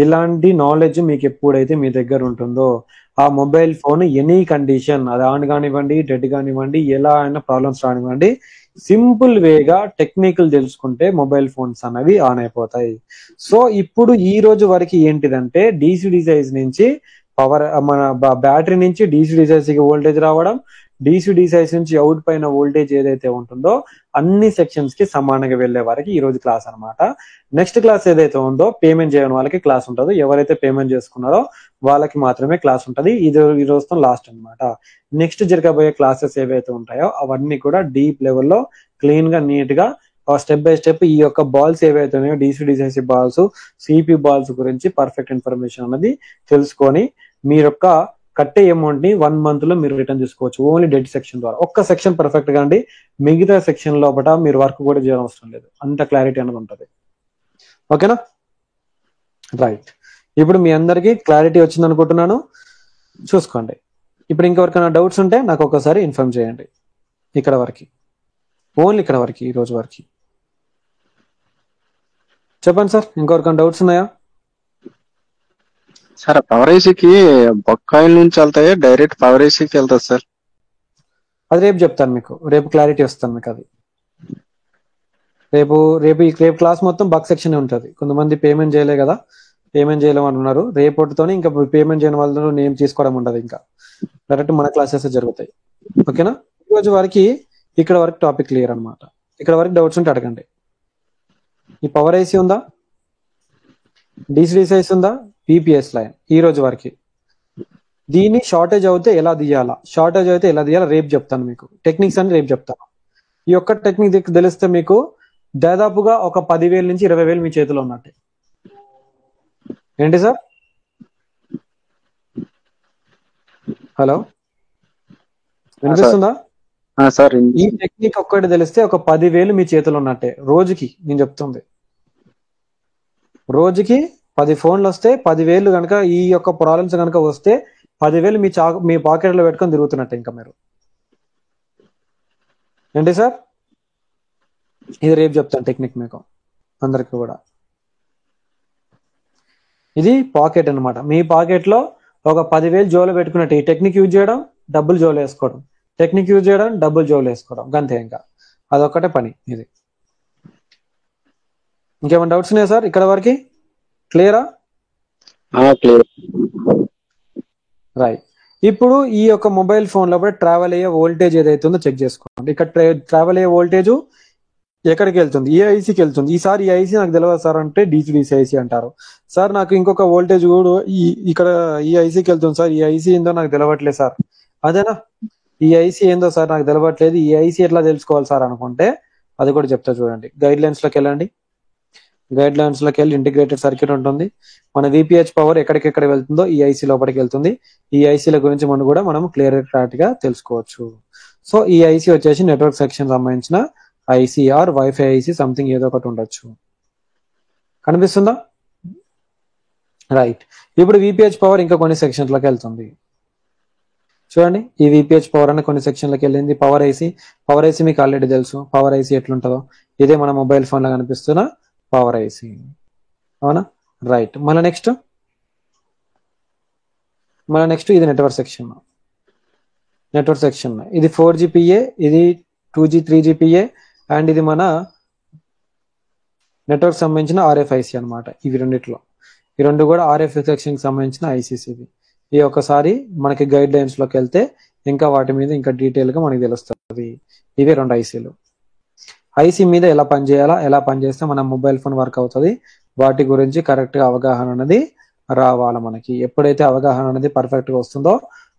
ఇలాంటి నాలెడ్జ్ మీకు ఎప్పుడైతే మీ దగ్గర ఉంటుందో ఆ మొబైల్ ఫోన్ ఎనీ కండిషన్, అది ఆన్ కానివ్వండి, డెడ్ కానివ్వండి, ఎలా అయినా ప్రాబ్లమ్స్ రానివ్వండి, సింపుల్ వేగా టెక్నికల్ తెలుసుకుంటే మొబైల్ ఫోన్స్ అనేవి ఆన్ అయిపోతాయి. సో ఇప్పుడు ఈ రోజు వరకు ఏంటిదంటే డీసీ డిసైజ్ నుంచి పవర్, మన బ్యాటరీ నుంచి డీసీ డిసైజ్కి వోల్టేజ్ రావడం, డీసీ డిసైజ్ నుంచి అవుట్ పైన వోల్టేజ్ ఏదైతే ఉంటుందో అన్ని సెక్షన్స్ కి సమానంగా వెళ్లే వరకు ఈ రోజు క్లాస్ అనమాట. నెక్స్ట్ క్లాస్ ఏదైతే ఉందో పేమెంట్ చేయని వాళ్ళకి క్లాస్ ఉంటుంది. ఎవరైతే పేమెంట్ చేసుకున్నారో వాళ్ళకి మాత్రమే క్లాస్ ఉంటుంది. ఇది ఈ రోజుతో లాస్ట్ అనమాట. నెక్స్ట్ జరగబోయే క్లాసెస్ ఏవైతే ఉంటాయో అవన్నీ కూడా డీప్ లెవెల్లో క్లీన్ గా నీట్ గా స్టెప్ బై స్టెప్ ఈ యొక్క బాల్స్ ఏవైతే ఉన్నాయో డీసీ డిసైసి బాల్స్, సిపి బాల్స్ గురించి పర్ఫెక్ట్ ఇన్ఫర్మేషన్ అనేది తెలుసుకొని మీరు యొక్క కట్టే అమౌంట్ ని 1 month లో మీరు రిటర్న్ చేసుకోవచ్చు. ఓన్లీ డెడ్ సెక్షన్ ద్వారా. ఒక్క సెక్షన్ పర్ఫెక్ట్ గా అండి, మిగతా సెక్షన్ లోపల మీరు వర్క్ కూడా చేయడం అవసరం లేదు. అంత క్లారిటీ అనేది ఉంటుంది. ఓకేనా? రైట్. ఇప్పుడు మీ అందరికి క్లారిటీ వచ్చింది అనుకుంటున్నాను. చూసుకోండి. ఇప్పుడు ఇంకెవరికైనా డౌట్స్ ఉంటే నాకు ఒకసారి ఇన్ఫార్మ్ చేయండి. ఇక్కడ వరకు, ఓన్లీ ఇక్కడ వరకు, ఈ రోజు వరకు చెప్పండి సార్. ఇంకెవరికైనా డౌట్స్ ఉన్నాయా? సార్ పవర్ ఐసీకి బొక్కాయిల నుంచి వెళ్తాయా డైరెక్ట్ పవర్ ఐసీకి వెళ్తుంది సార్? అది రేపు చెప్తాను మీకు. రేపు క్లారిటీ వస్తాను మీకు. అది రేపు రేపు క్లాస్ మొత్తం బగ్ సెక్షన్ ఉంటుంది. కొంతమంది పేమెంట్ చేయలే కదా, పేమెంట్ చేయలేమన్నారు. రేపటితోనే ఇంకా పేమెంట్ చేయని వాళ్ళతో నేమ్ తీసుకోవడం ఉండదు. ఇంకా డైరెక్ట్ మన క్లాసెస్ జరుగుతాయి. ఓకేనా? ఈ రోజు వరకు ఇక్కడ వరకు టాపిక్ క్లియర్ అన్నమాట. ఇక్కడ వరకు డౌట్స్ ఉంటే అడగండి. ఈ పవర్ ఐసీ ఉందా, డిసిడిసిఐసి ఉందా, పిపిఎస్ లైన్ ఈ రోజు వరకు. దీన్ని షార్టేజ్ అయితే ఎలా తీయాలా రేపు చెప్తాను మీకు. టెక్నిక్స్ అని రేపు చెప్తాను. ఈ ఒక్క టెక్నిక్ తెలిస్తే మీకు దాదాపుగా ఒక 10,000 నుంచి 20,000 మీ చేతిలో ఉన్నట్టే. ఏంటి సార్? హలో, వినిపిస్తుందా? సార్ ఈ టెక్నిక్ ఒక్కటి తెలిస్తే ఒక 10,000 మీ చేతిలో ఉన్నట్టే. రోజుకి నేను చెప్తుంది, రోజుకి 10 ఫోన్లు వస్తే 10,000 కనుక ఈ యొక్క ప్రాబ్లమ్స్ కనుక వస్తే 10,000 మీ పాకెట్ లో పెట్టుకొని తిరుగుతున్నట్టే ఇంకా మీరు. ఏంటి సార్? ఇది రేపు చెప్తాను టెక్నిక్ మీకు అందరికి కూడా. ఇది పాకెట్ అన్నమాట. మీ పాకెట్ లో ఒక 10,000 జోలో పెట్టుకున్నట్టు ఈ టెక్నిక్ యూజ్ చేయడం, డబ్బులు జోలు వేసుకోవడం, టెక్నిక్ యూజ్ చేయడం, డబ్బులు జోలు వేసుకోవడం, అంతే. ఇంకా అదొక్కటే పని ఇది. ఇంకేమైనా డౌట్స్ ఉన్నాయా సార్? ఇక్కడ వరకు క్లియరా? క్లియర్. రైట్. ఇప్పుడు ఈ యొక్క మొబైల్ ఫోన్ లో ట్రావెల్ అయ్యే వోల్టేజ్ ఏదైతే ఉందో చెక్ చేసుకోండి. ఇక్కడ ట్రావెల్ అయ్యే వోల్టేజ్ ఎక్కడికి వెళ్తుంది? ఏ ఐసీకి వెళ్తుంది. ఈసారి ఈ ఐసీ నాకు తెలియదు సార్ అంటే డిసిడిసి ఐసీ అంటారు. సార్ నాకు ఇంకొక వోల్టేజ్ కూడా ఇక్కడ ఈ ఐసీకి వెళ్తుంది సార్, ఈ ఐసీ ఏందో నాకు తెలవట్లేదు సార్. అదేనా, ఈ ఐసీ ఏందో సార్ నాకు తెలవట్లేదు, ఈ ఐసీ ఎట్లా తెలుసుకోవాలి సార్ అనుకుంటే అది కూడా చెప్తా చూడండి. గైడ్ లైన్స్ లోకి వెళ్ళండి. గైడ్ లైన్స్ లోకి వెళ్ళి ఇంటిగ్రేటెడ్ సర్క్యూట్ ఉంటుంది. మన విపిహెచ్ పవర్ ఎక్కడికెక్కడ వెళ్తుందో ఈ ఐసీ లోపలికి వెళ్తుంది. ఈ ఐసీల గురించి మనం క్లియర్ క్లారిటీ గా తెలుసుకోవచ్చు. సో ఈ ఐసీ వచ్చేసి నెట్వర్క్ సెక్షన్ సంబంధించిన ఐసీఆర్ వైఫై ఐసీ సంథింగ్ ఏదో ఒకటి ఉండొచ్చు. కనిపిస్తుందా? రైట్. ఇప్పుడు విపిహెచ్ పవర్ ఇంకా కొన్ని సెక్షన్స్ లోకి వెళ్తుంది. చూడండి, ఈ విపిహెచ్ పవర్ అనే కొన్ని సెక్షన్లకు వెళ్ళింది. పవర్ ఐసీ మీకు ఆల్రెడీ తెలుసు. పవర్ ఐసీ ఎట్లుంటుందో ఇదే మన మొబైల్ ఫోన్ లో కనిపిస్తున్న పవర్ ఐసీ. అవునా? రైట్. మళ్ళీ నెక్స్ట్ ఇది నెట్వర్క్ సెక్షన్. ఇది 4GPA, ఇది 2G 3GPA అండ్ ఇది మన నెట్వర్క్ సంబంధించిన RFIC అనమాట. ఇవి రెండిట్లో ఈ రెండు కూడా RF సెక్షన్ కి సంబంధించిన ఐసీస్. ఈ ఒక్కసారి మనకి గైడ్ లైన్స్ లోకి వెళ్తే ఇంకా వాటి మీద ఇంకా డీటెయిల్ గా మనకి తెలుస్తుంది. ఇవే రెండు ఐసీలు. ఐసీ మీద ఎలా పనిచేయాలా, ఎలా పనిచేస్తే మన మొబైల్ ఫోన్ వర్క్ అవుతుంది, వాటి గురించి కరెక్ట్ గా అవగాహన అనేది రావాలి మనకి. ఎప్పుడైతే అవగాహన అనేది పర్ఫెక్ట్ గా వస్తుందో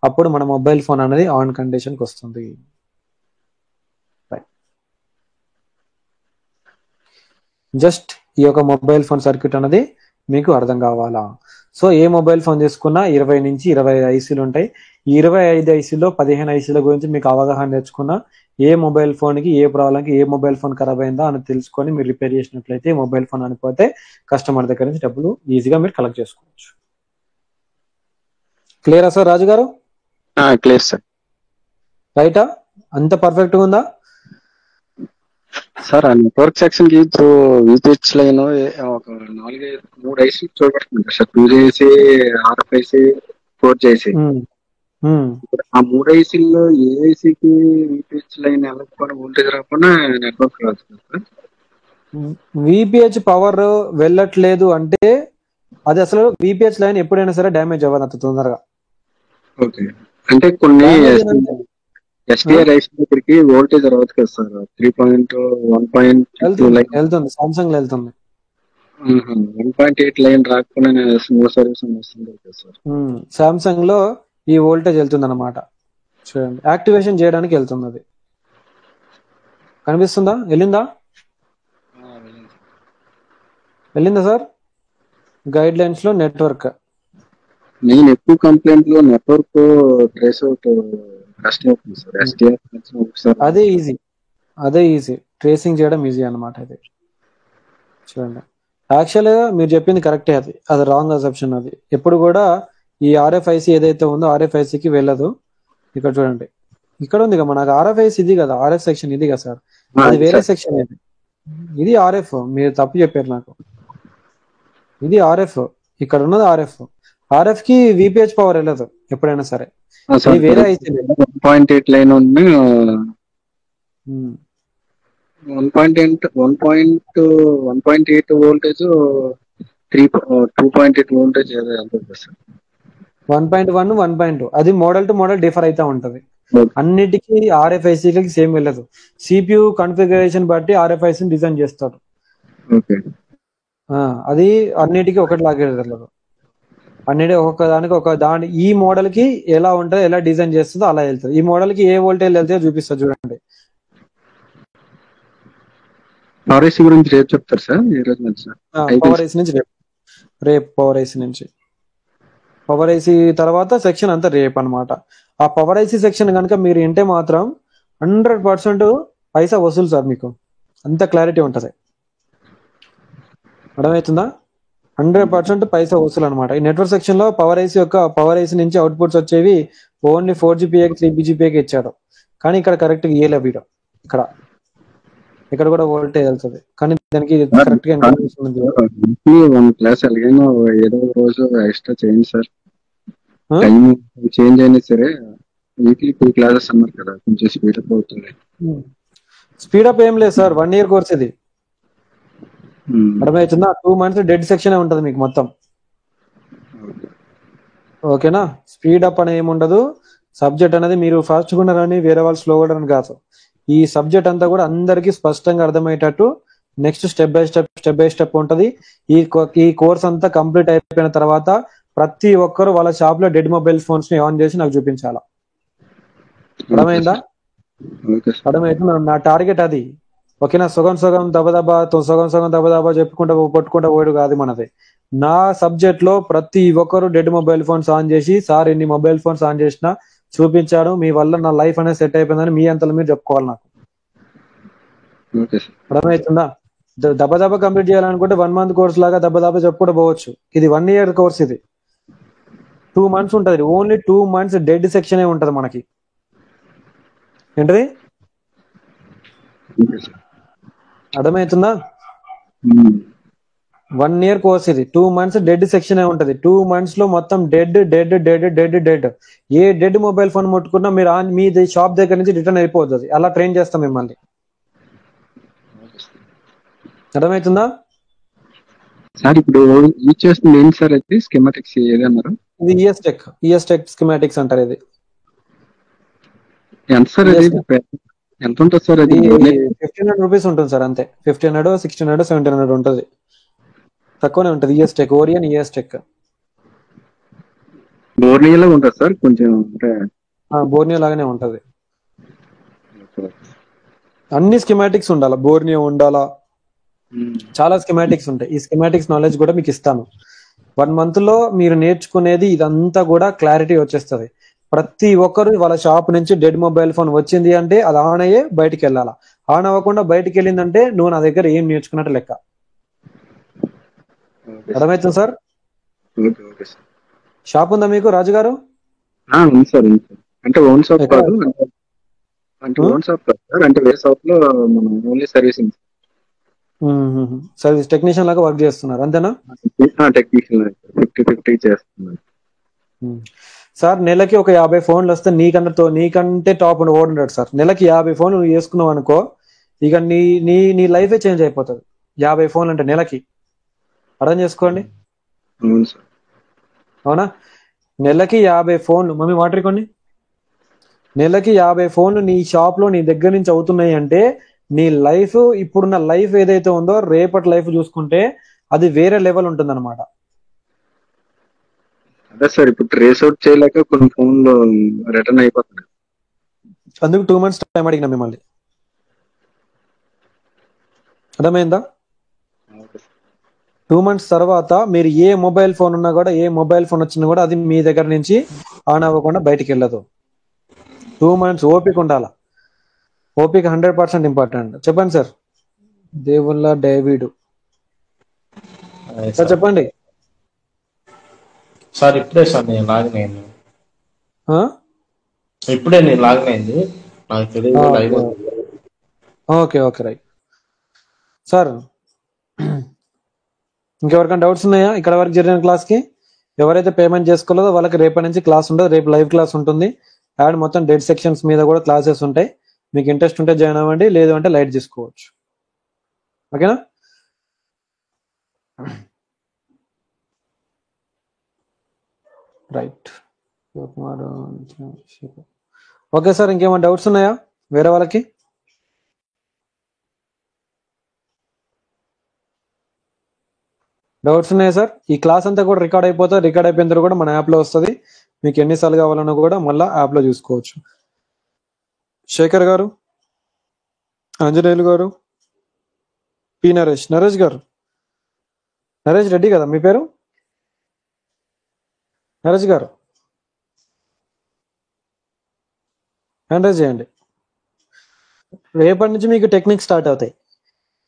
అప్పుడు మన మొబైల్ ఫోన్ అనేది ఆన్ కండిషన్ కి వస్తుంది. జస్ట్ ఈ యొక్క మొబైల్ ఫోన్ సర్క్యూట్ అనేది మీకు అర్థం కావాలా. సో ఏ మొబైల్ ఫోన్ తీసుకున్నా 20 నుంచి 25 ఐసీలు ఉంటాయి. ఈ 25 ఐసీలో 15 ఐసీల గురించి మీకు అవగాహన తెచ్చుకున్నా ఏ మొబైల్ ఫోన్ కి ఏ ప్రాబ్లంకి ఏ మొబైల్ ఫోన్ ఖరాబ్ అయిందా అని తెలుసుకొని మీరు రిపేర్ చేసినట్లయితే మొబైల్ ఫోన్ అనిపోతే కస్టమర్ దగ్గర నుంచి డబ్బులు ఈజీగా మీరు కలెక్ట్ చేసుకోవచ్చు. క్లియరా సార్ రాజు గారు? Clear sir. రైటా? అంత పర్ఫెక్ట్ గా ఉందా సార్? ఆ నెట్వర్క్ సెక్షన్ కి ఇప్పుడు విపిహెచ్ లైన్ ఒక 3 IC చూడబడుతుంది sir. 2G RFIC 4G. ఆ 3 ఐసీల్లో ఏ ఐసీకి విపిహెచ్ లైన్ వెళ్ళకపోయినా వోల్టేజ్ రాకుండా నెట్వర్క్ రాదు సార్. విపిహెచ్ పవర్ వెళ్ళట్లేదు అంటే అది అసలు విపిహెచ్ లైన్ ఎప్పుడైనా సరే డ్యామేజ్ అవ్వదు అంత తొందరగా. ఓకే. అంటే కొన్ని ఎస్టీఆర్ ఐసీ దగ్గరికి వోల్టేజ్ రాదు కదా సార్. 3.1.2 లైన్ వెళ్తుంది, సామ్సంగ్ లో వెళ్తుంది. 1.8 లైన్ రాకపోయినా స్మూత్ సర్వీస్ వస్తుంది సార్. సామ్సంగ్ లో ఈ వోల్టేజ్ వెళ్తుంది అనమాట. చూడండి, యాక్టివేషన్ చేయడానికి వెళ్తుంది. అది కనిపిస్తుందా? వెళ్ళిందా సార్? గైడ్ లైన్స్ లో నెట్వర్క్ నేను ఎక్కువ కంప్లైంట్ లో నెట్వర్క్ ట్రేస్ అవుట్ కష్టం అవుతుంది సార్. ఎస్టీఆర్ అదే ఈజీ ట్రేసింగ్ చేయడం ఈజీ అనమాట. అది చూడండి, యాక్చువల్ గా మీరు చెప్పింది కరెక్టే. అది రాంగ్ అసెప్షన్. అది ఎప్పుడు కూడా ఈ RFIC ఏదైతే ఉందో RFICకి వెళ్ళదు. ఇక్కడ చూడండి, ఇక్కడ ఉంది కదా మనకు RFIC ఇది కదా, RF సెక్షన్ ఇది కదా సార్. అది వేరే సెక్షన్. ఇది RF. మీరు తప్పు చెప్పారు నాకు. ఇది RF. ఇక్కడ ఉన్నది RF కి విపిహెచ్ పవర్ వెళ్ళదు ఎప్పుడైనా సరే. వేరే ఐసీ 1.8 లైన్ ఉంది. 1.8 వోల్టేజ్ 2.8 వోల్టేజ్ ఏదో ఎంత ఉంటుంది సార్? 1.1 1.2 అది మోడల్ టు మోడల్ డిఫర్ అయితే ఉంటది. ఓకే. అన్నిటికీ ఆర్ఎఫ్ఐసీలకి సేమ్ వెళ్ళదు. సిపియు కాన్ఫిగరేషన్ బట్టి ఆర్ఎఫ్ఐసీని డిజైన్ చేస్తారు. ఓకే. అది అన్నిటికీ ఒకటిలాగే వెళ్ళదు. అన్నిటి ఒక్కొక్క దానికి ఒక దాని ఈ మోడల్ కి ఎలా ఉంటుందో ఎలా డిజైన్ చేస్తుందో అలా వెళ్తుంది. ఈ మోడల్ కి ఏ వోల్టేజ్ వెళ్తే చూపిస్తారు చూడండి. పవర్ ఐసీ గురించి రేపు చెప్తారు సార్, ఈ రోజు నుంచి సార్? పవర్ ఐసీ నుంచి రేపు పవర్ ఐసీ నుంచి పవర్ ఐసీ తర్వాత సెక్షన్ అంతా రేపు అన్నమాట. ఆ పవర్ ఐసీ సెక్షన్ కనుక మీరు వింటే మాత్రం 100% పైసా వసూలు సార్. మీకు అంత క్లారిటీ ఉంటది. అర్థమవుతుందా? 100% పైసా వసూలు అనమాట. ఈ నెట్వర్క్ సెక్షన్ లో పవర్ ఐసీ నుంచి అవుట్పుట్స్ వచ్చేవి ఓన్లీ 4GPA 3GPA ఇచ్చాడు. కానీ ఇక్కడ కరెక్ట్ గా ఇయ్యలే వీడియో. ఇక్కడ కూడా వోల్టేజ్ వెళ్తుంది, కానీ దానికి కరెక్ట్ గా ఇన్ఫర్మేషన్ ఉంది. 1 క్లాస్ ఎలాగైనా ఏదో రోజు ఎక్స్ట్రా చేయండి సార్. టైం చేంజ్ అయినా సరే వీక్లీ 2 క్లాసెస్ అన్నారు కదా, కొంచెం స్పీడప్ అవుతుంది. స్పీడప్ ఏం లేదు సార్, 1 year కోర్స్ ఇది. అర్థమవుతుందా? 2 months డెడ్ సెక్షన్ ఉంటుంది మీకు మొత్తం. ఓకేనా? స్పీడ్ అప్ అనేది ఏముండదు. సబ్జెక్ట్ అనేది మీరు ఫాస్ట్ గా ఉన్నారని వేరే వాళ్ళు స్లో ఉండరని కాదు. ఈ సబ్జెక్ట్ అంతా కూడా అందరికి స్పష్టంగా అర్థమయ్యేటట్టు నెక్స్ట్ స్టెప్ బై స్టెప్ ఉంటది. ఈ కోర్స్ అంతా కంప్లీట్ అయిపోయిన తర్వాత ప్రతి ఒక్కరు వాళ్ళ షాప్ లో డెడ్ మొబైల్ ఫోన్స్ ని ఆన్ చేసి నాకు చూపించాలా. అర్థమైందా? అర్థమైతే నా టార్గెట్ అది. ఓకేనా? సగం దబదబా చెప్పుకుంటా పట్టుకుంటా పోయాడు కాదు మనది. నా సబ్జెక్ట్ లో ప్రతి ఒక్కరు డెడ్ మొబైల్ ఫోన్స్ ఆన్ చేసి, సార్ ఎన్ని మొబైల్ ఫోన్స్ ఆన్ చేసినా చూపించాడు, మీ వల్ల నా లైఫ్ అనేది సెట్ అయిపోయిందని మీ అంతలో మీరు చెప్పుకోవాలి నాకు. అర్థమవుతుందా? దబదబా కంప్లీట్ చేయాలనుకుంటే 1 month కోర్స్ లాగా దబదబా చెప్పుకుంటూ పోవచ్చు. ఇది 1 year కోర్స్. ఇది 2 months ఉంటది. ఓన్లీ 2 months డెడ్ సెక్షన్ ఉంటది మనకి. ఏంటది? అర్థమవుతుందా? 1 year కోర్స్ ఇది. 2 months డెడ్ సెక్షన్ ఉంటది. 2 months లో మొత్తం డెడ్. ఏ డెడ్ మొబైల్ ఫోన్ ముట్టుకున్నా మీరు మీ షాప్ దగ్గర నుంచి రిటర్న్ అయిపోతుంది. అలా ట్రైన్ చేస్తాం మిమ్మల్ని. అర్థమవుతుందా సార్? ఇప్పుడు యూజ్ చేస్తుంది ఏంటి సార్? అయితే స్కీమాటిక్స్ ఏదన్నారు? ఇది ఈఎస్ టెక్ స్కీమాటిక్స్ అంటారు. ఇది ఎంత సార్? అది ఎంత ఉంటుంది సార్? అది 1500 రూపీస్ ఉంటుంది సార్, అంతే. 1500, 1600, 1700 ఉంటుంది. తక్కువనే ఉంటుంది. ES tech, Orion ES tech. బోర్నియోలో ఉంటుంది సార్ కొంచెం, బోర్నియో లాగానే ఉంటది. అన్ని స్కీమాటిక్స్ ఉండాలా, బోర్నియో ఉండాలా, చాలా స్కీమాటిక్స్ ఉంటాయి. ఈ స్కీమాటిక్స్ నాలెడ్జ్ కూడా మీకు ఇస్తాను. 1 month లో మీరు నేర్చుకునేది ఇదంతా కూడా క్లారిటీ వచ్చేస్తుంది. ప్రతి ఒక్కరు వాళ్ళ షాప్ నుంచి డెడ్ మొబైల్ ఫోన్ వచ్చింది అంటే అది ఆన్ అయ్యే బయటికి వెళ్ళాలా. ఆన్ అవ్వకుండా బయటికి వెళ్ళిందంటే నువ్వు నా దగ్గర ఏం నేర్చుకున్నట్టు లెక్క. అర్థమవుతుంది సార్? షాప్ ఉందా మీకు రాజు గారు? అంటే ఓన్ షాప్ కాదు, అంటే ఓన్ షాప్ కాదు సార్, అంటే వేరే షాప్ లో మనం ఓన్లీ సర్వీసింగ్. సర్వీస్ టెక్నీషియన్ లాగా వర్క్ చేస్తున్నారు అంతేనా? టెక్నీషియన్ 50-50 చేస్తున్నారు సార్. నెలకి ఒక 50 ఫోన్లు వస్తే నీకంటే టాప్ ఓడుంటాడు సార్. నెలకి 50 ఫోన్లు నువ్వు వేసుకున్నావు అనుకో, ఇక నీ లైఫే చేంజ్ అయిపోతుంది. 50 ఫోన్లు అంటే నెలకి. అర్థం చేసుకోండి. అవునా? నెలకి 50 ఫోన్లు. మమ్మీ వాటర్ కొన్ని. నెలకి 50 ఫోన్లు నీ షాప్ లో నీ దగ్గర నుంచి అవుతున్నాయి అంటే నీ లైఫ్, ఇప్పుడున్న లైఫ్ ఏదైతే ఉందో రేపటి లైఫ్ చూసుకుంటే అది వేరే లెవెల్ ఉంటుంది అనమాట. అదే సార్, ఇప్పుడు ట్రేస్ అవుట్ చేయలేక కొన్ని ఫోన్లు రిటర్న్ అయిపోతున్నాయి. అందుకు 2 months టైం అడిగినా మిమ్మల్ని. అర్థమైందా? 2 months తర్వాత మీరు ఏ మొబైల్ ఫోన్ ఉన్నా కూడా, ఏ మొబైల్ ఫోన్ వచ్చినా కూడా అది మీ దగ్గర నుంచి ఆన్ అవ్వకుండా బయటికి వెళ్ళదు. 2 months ఓపిక ఉండాలా. ఓపిక 100% ఇంపార్టెంట్. చెప్పండి సార్. దేవుళ్ళ డేవిడ్ సార్ చెప్పండి సార్. ఇప్పుడే సార్ నేను లాగిన్ అయింది. ఇప్పుడే నేను లాగిన్ అయింది, నాకు తెలియదు. Okay right sir. ఇంకెవరికైనా డౌట్స్ ఉన్నాయా ఇక్కడ వరకు జరిగిన క్లాస్ కి? ఎవరైతే పేమెంట్ చేసుకోలేదో వాళ్ళకి రేపటి నుంచి క్లాస్ ఉండదు. రేపు లైవ్ క్లాస్ ఉంటుంది. అండ్ మొత్తం డెడ్ సెక్షన్స్ మీద కూడా క్లాసెస్ ఉంటాయి. మీకు ఇంట్రెస్ట్ ఉంటే జాయిన్ అవ్వండి, లేదు అంటే లైట్ తీసుకోవచ్చు. ఓకేనా? రైట్. ఓకే సార్, ఇంకేమైనా డౌట్స్ ఉన్నాయా వేరే వాళ్ళకి? డౌట్స్ ఉన్నాయా సార్? ఈ క్లాస్ అంతా కూడా రికార్డ్ అయిపోతుంది. రికార్డ్ అయిపోయిన తర్వాత కూడా మన యాప్లో వస్తుంది. మీకు ఎన్నిసార్లు కావాలన్నా కూడా మళ్ళీ యాప్లో చూసుకోవచ్చు. శేఖర్ గారు, ఆంజనేయులు గారు, పి నరేష్ గారు, నరేష్ రెడ్డి కదా మీ పేరు? నరేష్ గారు హ్యాండ్ రైజ్ చేయండి. రేపటి నుంచి మీకు టెక్నిక్ స్టార్ట్ అవుతాయి.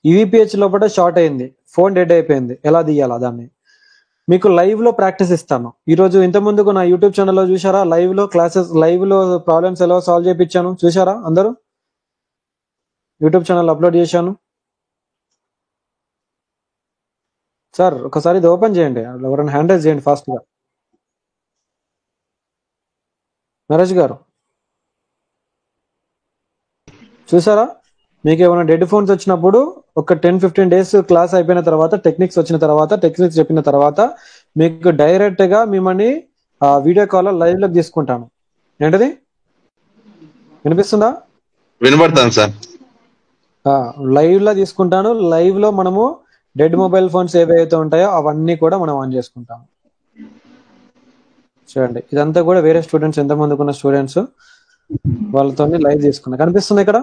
ఈవీపీహెచ్ లోపల షార్ట్ అయింది, ఫోన్ డెడ్ అయిపోయింది, ఎలా తీయాలా దాన్ని మీకు లైవ్ లో ప్రాక్టీస్ ఇస్తాను. ఈ రోజు ఇంత ముందుకు నా యూట్యూబ్ ఛానల్లో చూసారా? లైవ్ లో క్లాసెస్, లైవ్ లో ప్రాబ్లమ్స్ ఎలా సాల్వ్ చేయించాను చూసారా? అందరూ యూట్యూబ్ ఛానల్ అప్లోడ్ చేశాను సార్. ఒకసారి ఇది ఓపెన్ చేయండి, ఎవరైనా హ్యాండ్ రైజ్ చేయండి ఫాస్ట్ గా. నరేష్ గారు చూసారా? మీకు ఏమైనా డెడ్ ఫోన్స్ వచ్చినప్పుడు ఒక 10-15 డేస్ క్లాస్ అయిపోయిన తర్వాత, టెక్నిక్స్ వచ్చిన తర్వాత, టెక్నిక్స్ చెప్పిన తర్వాత మీకు డైరెక్ట్ గా మిమ్మల్ని వీడియో కాల్ లైవ్ లోకి తీసుకుంటాను. ఏంటది వినిపిస్తుందా? వినబడతాను సార్. లైవ్ లో తీసుకుంటాను. లైవ్ లో మనము డెడ్ మొబైల్ ఫోన్స్ ఏవైతే ఉంటాయో అవన్నీ కూడా మనం ఆన్ చేసుకుంటాము. చూడండి, ఇదంతా కూడా వేరే స్టూడెంట్స్, ఎంతమందికి ఉన్న స్టూడెంట్స్ వాళ్ళతో లైవ్ తీసుకున్నా. కనిపిస్తుంది ఇక్కడ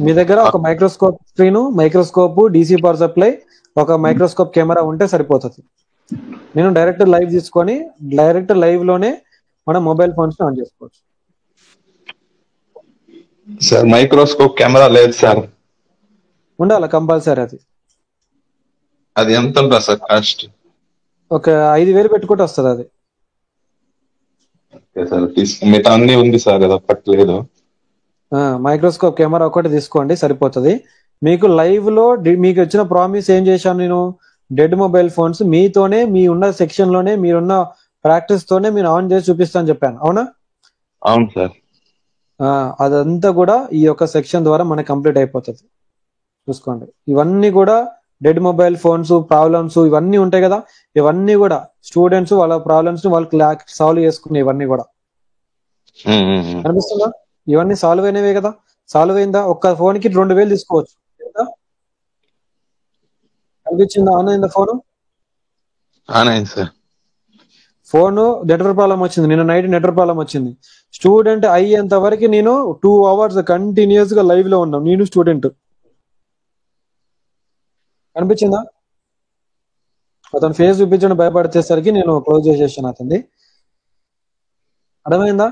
మీ దగ్గర ఒక microscope screen, microscope, DC power supply, ఒక మైక్రోస్కోప్ కెమెరా ఉంటే సరిపోతుంది. నేను డైరెక్ట్ లైవ్ తీసుకొని డైరెక్ట్ లైవ్ లోనే మనం మొబైల్ ఫోన్స్ ఆన్ చేసుకోవచ్చు. సార్ మైక్రోస్కోప్ కెమెరా లేదు సార్. ఉండాలి కంపల్సరీ. అది ఎంత ఉంటుంది సార్ కాస్ట్? ఒక 5,000 పెట్టుకుంటే వస్తుంది అది. సార్ మిగతా అన్ని ఉంది సార్, అది ఒక్కట్లేదు. మైక్రోస్కోప్ కెమెరా ఒకటి తీసుకోండి సరిపోతుంది. మీకు లైవ్ లో మీకు వచ్చిన ప్రామిస్ ఏం చేశాను నేను, డెడ్ మొబైల్ ఫోన్స్ మీతోనే, మీ ఉన్న సెక్షన్ లోనే, మీరున్న ప్రాక్టీస్ తోనే మీరు ఆన్ చేసి చూపిస్తాను చెప్పాను, అవునా? అవును సార్. అదంతా కూడా ఈ యొక్క సెక్షన్ ద్వారా మనకి కంప్లీట్ అయిపోతుంది. చూసుకోండి, ఇవన్నీ కూడా డెడ్ మొబైల్ ఫోన్స్ ప్రాబ్లమ్స్ ఇవన్నీ ఉంటాయి కదా, ఇవన్నీ కూడా స్టూడెంట్స్ వాళ్ళ ప్రాబ్లమ్స్ వాళ్ళు సాల్వ్ చేసుకునే ఇవన్నీ కూడా అనిపిస్తుందా? ఇవన్నీ సాల్వ్ అయినవే కదా. సాల్వ్ అయిందా? ఒక్క ఫోన్ కి 2,000 తీసుకోవచ్చు. అనిపించిందా? ఆన్ అయిందా ఫోన్? ఆన్ అయింది సార్. ఫోన్ నెట్వర్క్ ప్రాబ్లం వచ్చింది, నిన్న నైట్ నెట్వర్క్ ప్రాబ్లం వచ్చింది. స్టూడెంట్ అయ్యేంత వరకు నేను 2 hours కంటిన్యూస్ గా లైవ్ లో ఉన్నాం, నేను స్టూడెంట్. అనిపించిందా? అతను ఫేస్ చూపించడం భయపడితేసరికి నేను క్లోజ్ చేసేసాను అతన్ని. అర్థమైందా?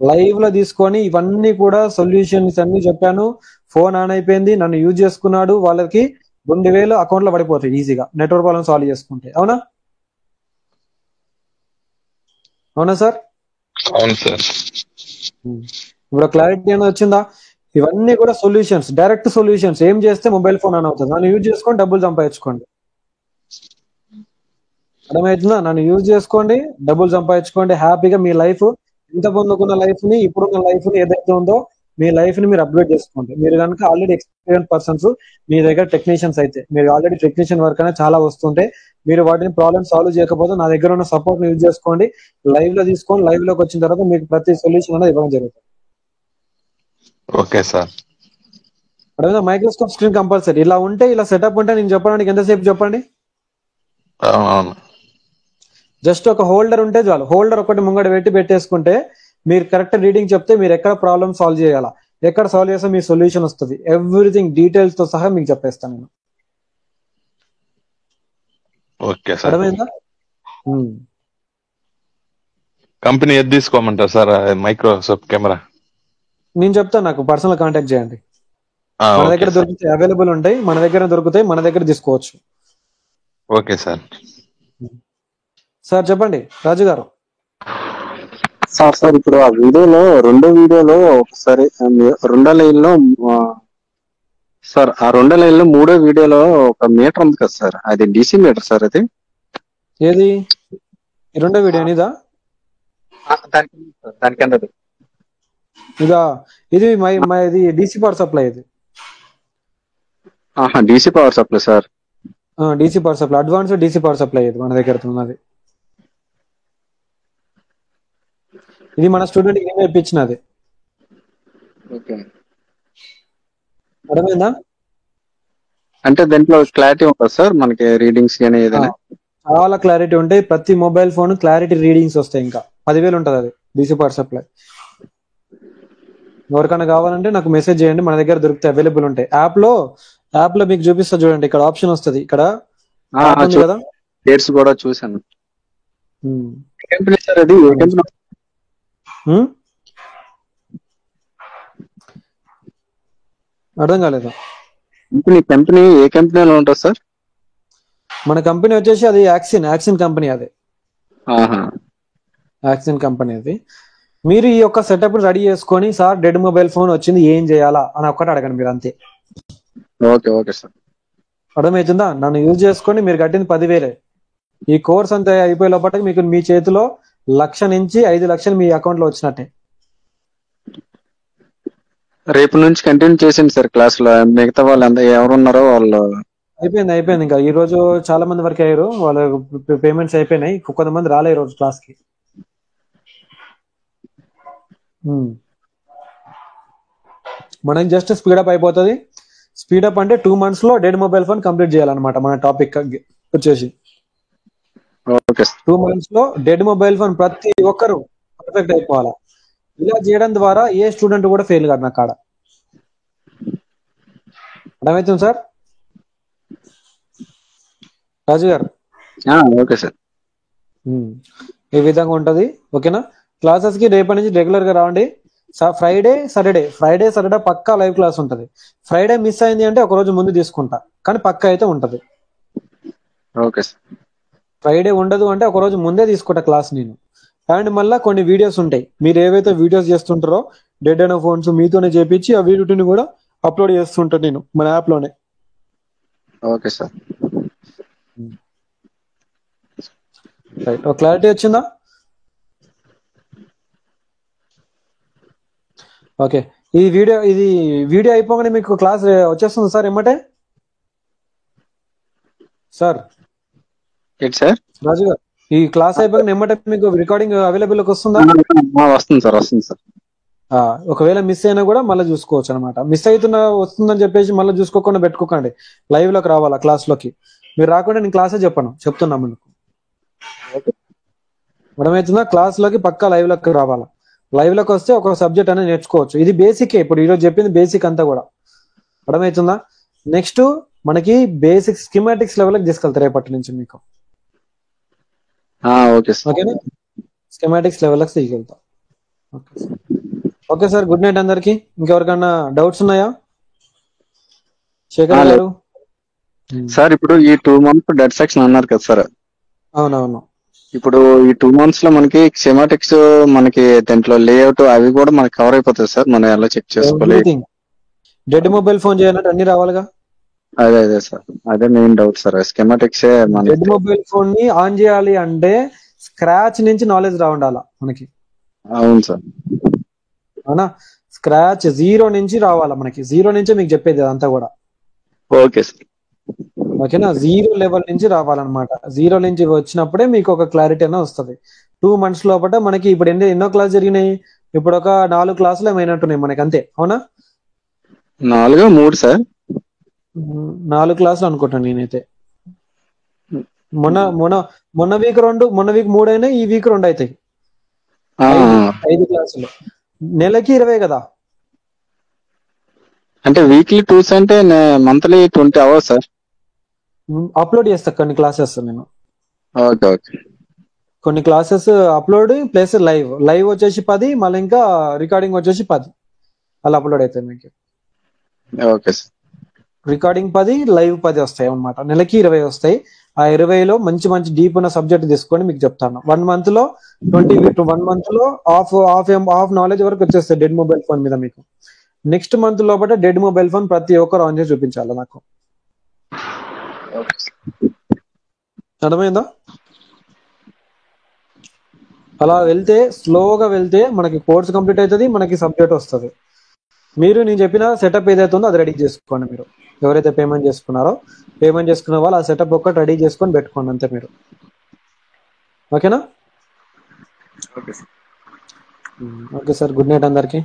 లైవ్ లో తీసుకొని ఇవన్నీ కూడా సొల్యూషన్స్ అన్ని చెప్పాను. ఫోన్ ఆన్ అయిపోయింది, నన్ను యూజ్ చేసుకున్నాడు, వాళ్ళకి 2,000 అకౌంట్ లో పడిపోతాయి ఈజీగా నెట్వర్క్ ప్రాబ్లం సాల్వ్ చేసుకుంటే. అవునా? అవునా సార్? అవును సార్. ఇప్పుడు క్లారిటీ అనేది వచ్చిందా? ఇవన్నీ కూడా సొల్యూషన్స్, డైరెక్ట్ సొల్యూషన్స్. ఏం చేస్తే మొబైల్ ఫోన్ ఆన్ అవుతుంది, నన్ను యూజ్ చేసుకొని డబ్బులు సంపాదించుకోండి. అర్థమవుతుందా? నన్ను యూజ్ చేసుకోండి, డబ్బులు సంపాదించుకోండి హ్యాపీగా. మీ లైఫ్ ఇంత ముందుకున్న లైఫ్ ని, ఇప్పుడున్న లైఫ్ ని ఏదైతే ఉందో మీ లైఫ్ ని మీరు అప్గ్రేడ్ చేసుకోండి. మీరు కనుక ఆల్రెడీ ఎక్స్పీరియన్స్ పర్సన్స్, మీ దగ్గర టెక్నీషియన్స్ అయితే, మీరు ఆల్రెడీ టెక్నీషియన్ వర్క్ అనేది చాలా వస్తుంటే, మీరు వాటిని ప్రాబ్లమ్ సాల్వ్ చేయకపోతే నా దగ్గర ఉన్న సపోర్ట్ ని యూజ్ చేసుకోండి. లైవ్ లో తీసుకొని లైవ్ లోకి వచ్చిన తర్వాత మీకు ప్రతి సొల్యూషన్ అనేది ఇవ్వడం జరుగుతుంది. Okay sir. అదే మైక్రోస్కోప్ స్క్రీన్ కంపల్సరీ. ఇలా ఉంటే, ఇలా సెటప్ ఉంటే నేను చెప్పడానికి ఎంతసేపు చెప్పండి? అవును. జస్ట్ ఒక హోల్డర్ ఉంటే చాలు. హోల్డర్ ఒకటి ముంగడ పెట్టేసుకుంటే మీరు కరెక్ట్ రీడింగ్ చెప్తే మీరు ఎక్కడ ప్రాబ్లమ్ సాల్వ్ చేయాలా, ఎక్కడ సాల్వ్ చేస్తే మీ సొల్యూషన్ వస్తుంది, ఎవ్రీథింగ్ డీటెయిల్స్ తో సహా మీకు చెప్పేస్తాను నేను. Okay sir. అర్థమైందా? కంపెనీ ఏది తీసుకోమంటారు సార్? మైక్రోసాఫ్ట్ కెమెరా నేను చెప్తాను, నాకు పర్సనల్ కాంటాక్ట్ చేయండి. మన ఓకే దగ్గర సార్. దొరుకుతాయి, అవైలబుల్ ఉంటాయి, మన దగ్గర దొరుకుతాయి, మన దగ్గర తీసుకోవచ్చు. Okay sir. సార్ చెప్పండి రాజు గారు. సార్ ఇప్పుడు ఆ వీడియోలో రెండో వీడియోలో ఒకసారి రెండో లైన్ లో సార్ ఆ రెండో లైన్ లో మూడో వీడియోలో ఒక మీటర్ ఉంది కదా సార్, అది డీసీ మీటర్ సార్. అది ఏది రెండో వీడియో ఇదా? దానికన్నా ఇదా? ఇది ఇది డీసీ పవర్ సప్లై. ఇది DC power supply sir. DC power supply, advance DC power supply ఇది మన దగ్గర ఉన్నది. ఇది మన స్టూడెంట్ కి నేర్పించినది. ఓకే. అర్థమైందా? అంటే దాంట్లో క్లారిటీ ఉంటుంది సార్ మనకి రీడింగ్స్ కానీ ఏదైనా? చాలా క్లారిటీ ఉంటాయి. ప్రతి మొబైల్ ఫోన్ క్లారిటీ రీడింగ్స్ వస్తాయి. ఇంకా 10,000 ఉంటుంది అది DC పవర్ సప్లై. ఎవరికైనా కావాలంటే నాకు మెసేజ్ చేయండి, మన దగ్గర దొరుకుతాయి, అవైలబుల్ ఉంటాయి. యాప్ లో మీకు చూపిస్తా చూడండి, ఇక్కడ ఆప్షన్ వస్తుంది. ఇక్కడ ఉంది కదా, డేట్స్ కూడా చూసాను. ఏ కంపెనీ సార్ అది? ఏ కంపెనీ? అర్థం కాలేదు. కంపెనీ ఏ కంపెనీలో ఉంటుంది సార్? మన కంపెనీ వచ్చేసి అది యాక్సిన్ కంపెనీ. అది యాక్సిన్ కంపెనీ. అది మీరు ఈ యొక్క సెటప్ రెడీ చేసుకొని, సార్ డెడ్ మొబైల్ ఫోన్ వచ్చింది ఏం చేయాలా అని ఒక్కటి అడగండి మీరు, అంతే. Okay okay sir. అర్థమవుతుందా? నన్ను యూజ్ చేసుకొని మీరు కట్టింది 10,000. ఈ కోర్స్ అంతా అయిపోయే లోపల మీకు మీ చేతిలో 1,00,000 నుంచి 5,00,000 మీ అకౌంట్ లో వచ్చినట్టే. రేపు నుంచి కంటిన్యూ చేసింది సార్ క్లాస్ లో. మిగతా వాళ్ళు ఎవరున్నారో వాళ్ళు అయిపోయింది. ఇంకా ఈ రోజు చాలా మంది వరకు అయ్యారు, వాళ్ళ పేమెంట్స్ అయిపోయినాయి. కొంతమంది రాలే ఈ రోజు క్లాస్ కి. మనకి జస్ట్ స్పీడప్ అయిపోతుంది. స్పీడప్ అంటే 2 months లో డెడ్ మొబైల్ ఫోన్ కంప్లీట్ చేయాలన్నమాట. మన టాపిక్ వచ్చేసి 2 months లో డెడ్ మొబైల్ ఫోన్ ప్రతి ఒక్కరు పర్ఫెక్ట్ అయిపోవాలా. ఇలా చేయడం ద్వారా ఏ స్టూడెంట్ కూడా ఫెయిల్ కాదు నా కాడ. అర్థమవుతుంది సార్? రాజు గారు ఓకే సార్. ఈ విధంగా ఉంటది. ఓకేనా? క్లాసెస్ కి రేపటి నుంచి రెగ్యులర్ గా రావండి. ఫ్రైడే సాటర్డే పక్కా లైవ్ క్లాస్ ఉంటది. ఫ్రైడే మిస్ అయింది అంటే ఒక రోజు ముందు తీసుకుంటా, కానీ పక్కా అయితే ఉంటది. Okay sir. ఫ్రైడే ఉండదు అంటే ఒక రోజు ముందే తీసుకుంటా క్లాస్ నేను. అండ్ మళ్ళీ కొన్ని వీడియోస్ ఉంటాయి. మీరు ఏవైతే వీడియోస్ చేస్తుంటారో డెడ్ అయిన ఫోన్స్ మీతోనే చేపించి ఆ వీడియోని కూడా అప్లోడ్ చేస్తుంటాను నేను మన యాప్ లోనే. Okay sir. రైట్, క్లారిటీ వచ్చిందా? ఓకే. ఈ వీడియో అయిపోగానే మీకు క్లాస్ వచ్చేస్తుంది సార్ ఎమ్మటే. సార్ సార్ రాజు గారు, ఈ క్లాస్ అయిపోగానే ఎమ్మటే మీకు రికార్డింగ్ అవైలబుల్ వస్తుందా? వస్తుంది సార్. ఒకవేళ మిస్ అయినా కూడా మళ్ళీ చూసుకోవచ్చు అనమాట. మిస్ వస్తుందని చెప్పేసి మళ్ళీ చూసుకోకుండా పెట్టుకోకండి. లైవ్ లోకి రావాలా క్లాస్ లోకి. మీరు రాకుండా నేను క్లాసే చెప్తున్నా మీకు. అర్థమవుతుందా? క్లాస్ లోకి పక్కా లైవ్ లోకి రావాలా. లైవ్ లోకి వస్తే ఒక సబ్జెక్ట్ అనేది నేర్చుకోవచ్చు. ఇది బేసిక్. ఇప్పుడు ఈరోజు చెప్పింది బేసిక్ అంతా కూడా. అర్థమవుతుందా? నెక్స్ట్ మనకి బేసిక్ స్కీమాటిక్స్ లెవెల్కి తీసుకెళ్తారు రేపటి నుంచి మీకు. ఓకేనా? స్కీమాటిక్స్ లెవెల్కి తీసుకెళ్తాం. ఓకే సార్, గుడ్ నైట్ అందరికి. ఇంకెవరికన్నా డౌట్స్ ఉన్నాయా? శేఖర్ గారు సార్, ఇప్పుడు ఈ 2 months డెడ్ సెక్షన్ అన్నారు కదా సార్. అవునవును. ఇప్పుడు ఈ 2 months లో మనకి స్కీమాటిక్స్, మనకి దాంట్లో లేఅవుట్ అవి కూడా మనకి కవర్ అయిపోతాయి సార్. మనం ఎలా చెక్ చేసుకోవాలి? డెడ్ మొబైల్ ఫోన్ చేయాలంటే అన్ని రావాలిగా. అదే సార్, అదే main doubt sir. Schematics dead mobile phone ని ఆన్ చేయాలి అంటే స్క్రాచ్ నుంచి నాలెడ్జ్ రావాలా మనకి. అవును సార్. అవునా? స్క్రాచ్ 0 నుంచి రావాలా మనకి. 0 నుంచే మీకు చెప్పేది అదంతా కూడా. Okay sir. ఓకేనా? 0 లెవెల్ నుంచి రావాలన్నమాట. 0 నుంచి వచ్చినప్పుడే మీకు ఒక క్లారిటీ అనేది వస్తుంది. 2 months లోపల మనకి ఇప్పుడు ఎన్నో క్లాస్ జరిగినాయి? ఇప్పుడు ఒక 4 క్లాసులు ఏమైనట్టున్నాయి మనకి, అంతే. అవునా? 3 సార్. 4 క్లాసులు అనుకుంటాను నేనైతే. మొన్న వీక్ 2, మొన్న వీక్ 3 అయినా, ఈ వీక్ 2 అవుతాయి. 5 క్లాసులు. నెలకి 20 కదా. అంటే వీక్లీ 2 అంటే మంత్లీ 20 hours సార్. అప్లోడ్ చేస్తా కొన్ని క్లాసెస్ నేను. Okay okay. కొన్ని క్లాసెస్ అప్లోడ్ ప్లస్ లైవ్ వచ్చేసి 10, మళ్ళీ ఇంకా రికార్డింగ్ వచ్చేసి 10 అలా అప్లోడ్ అవుతాయి మీకు. Okay sir. రికార్డింగ్ 10, లైవ్ 10 వస్తాయి అన్నమాట. నెలకి 20 వస్తాయి. ఆ 20లో మంచి మంచి డీప్ ఉన్న సబ్జెక్ట్ తీసుకొని మీకు చెప్తాను. 1 month లో 1 month లో హాఫ్ నాలెడ్జ్ వరకు వచ్చేస్తాయి డెడ్ మొబైల్ ఫోన్ మీద మీకు. నెక్స్ట్ మంత్ లోపల డెడ్ మొబైల్ ఫోన్ ప్రతి ఒక్కరు ఆన్ చేసి చూపించాలి నాకు. అర్థమైందా? అలా వెళ్తే, స్లోగా వెళ్తే మనకి కోర్స్ కంప్లీట్ అవుతుంది, మనకి సబ్జెక్ట్ వస్తుంది. మీరు నేను చెప్పిన సెటప్ ఏదైతే ఉందో అది రెడీ చేసుకోండి. మీరు ఎవరైతే పేమెంట్ చేసుకున్న వాళ్ళు ఆ సెటప్ ఒక్కటి రెడీ చేసుకొని పెట్టుకోండి, అంతే మీరు. ఓకేనా? ఓకే సార్, గుడ్ నైట్ అందరికి.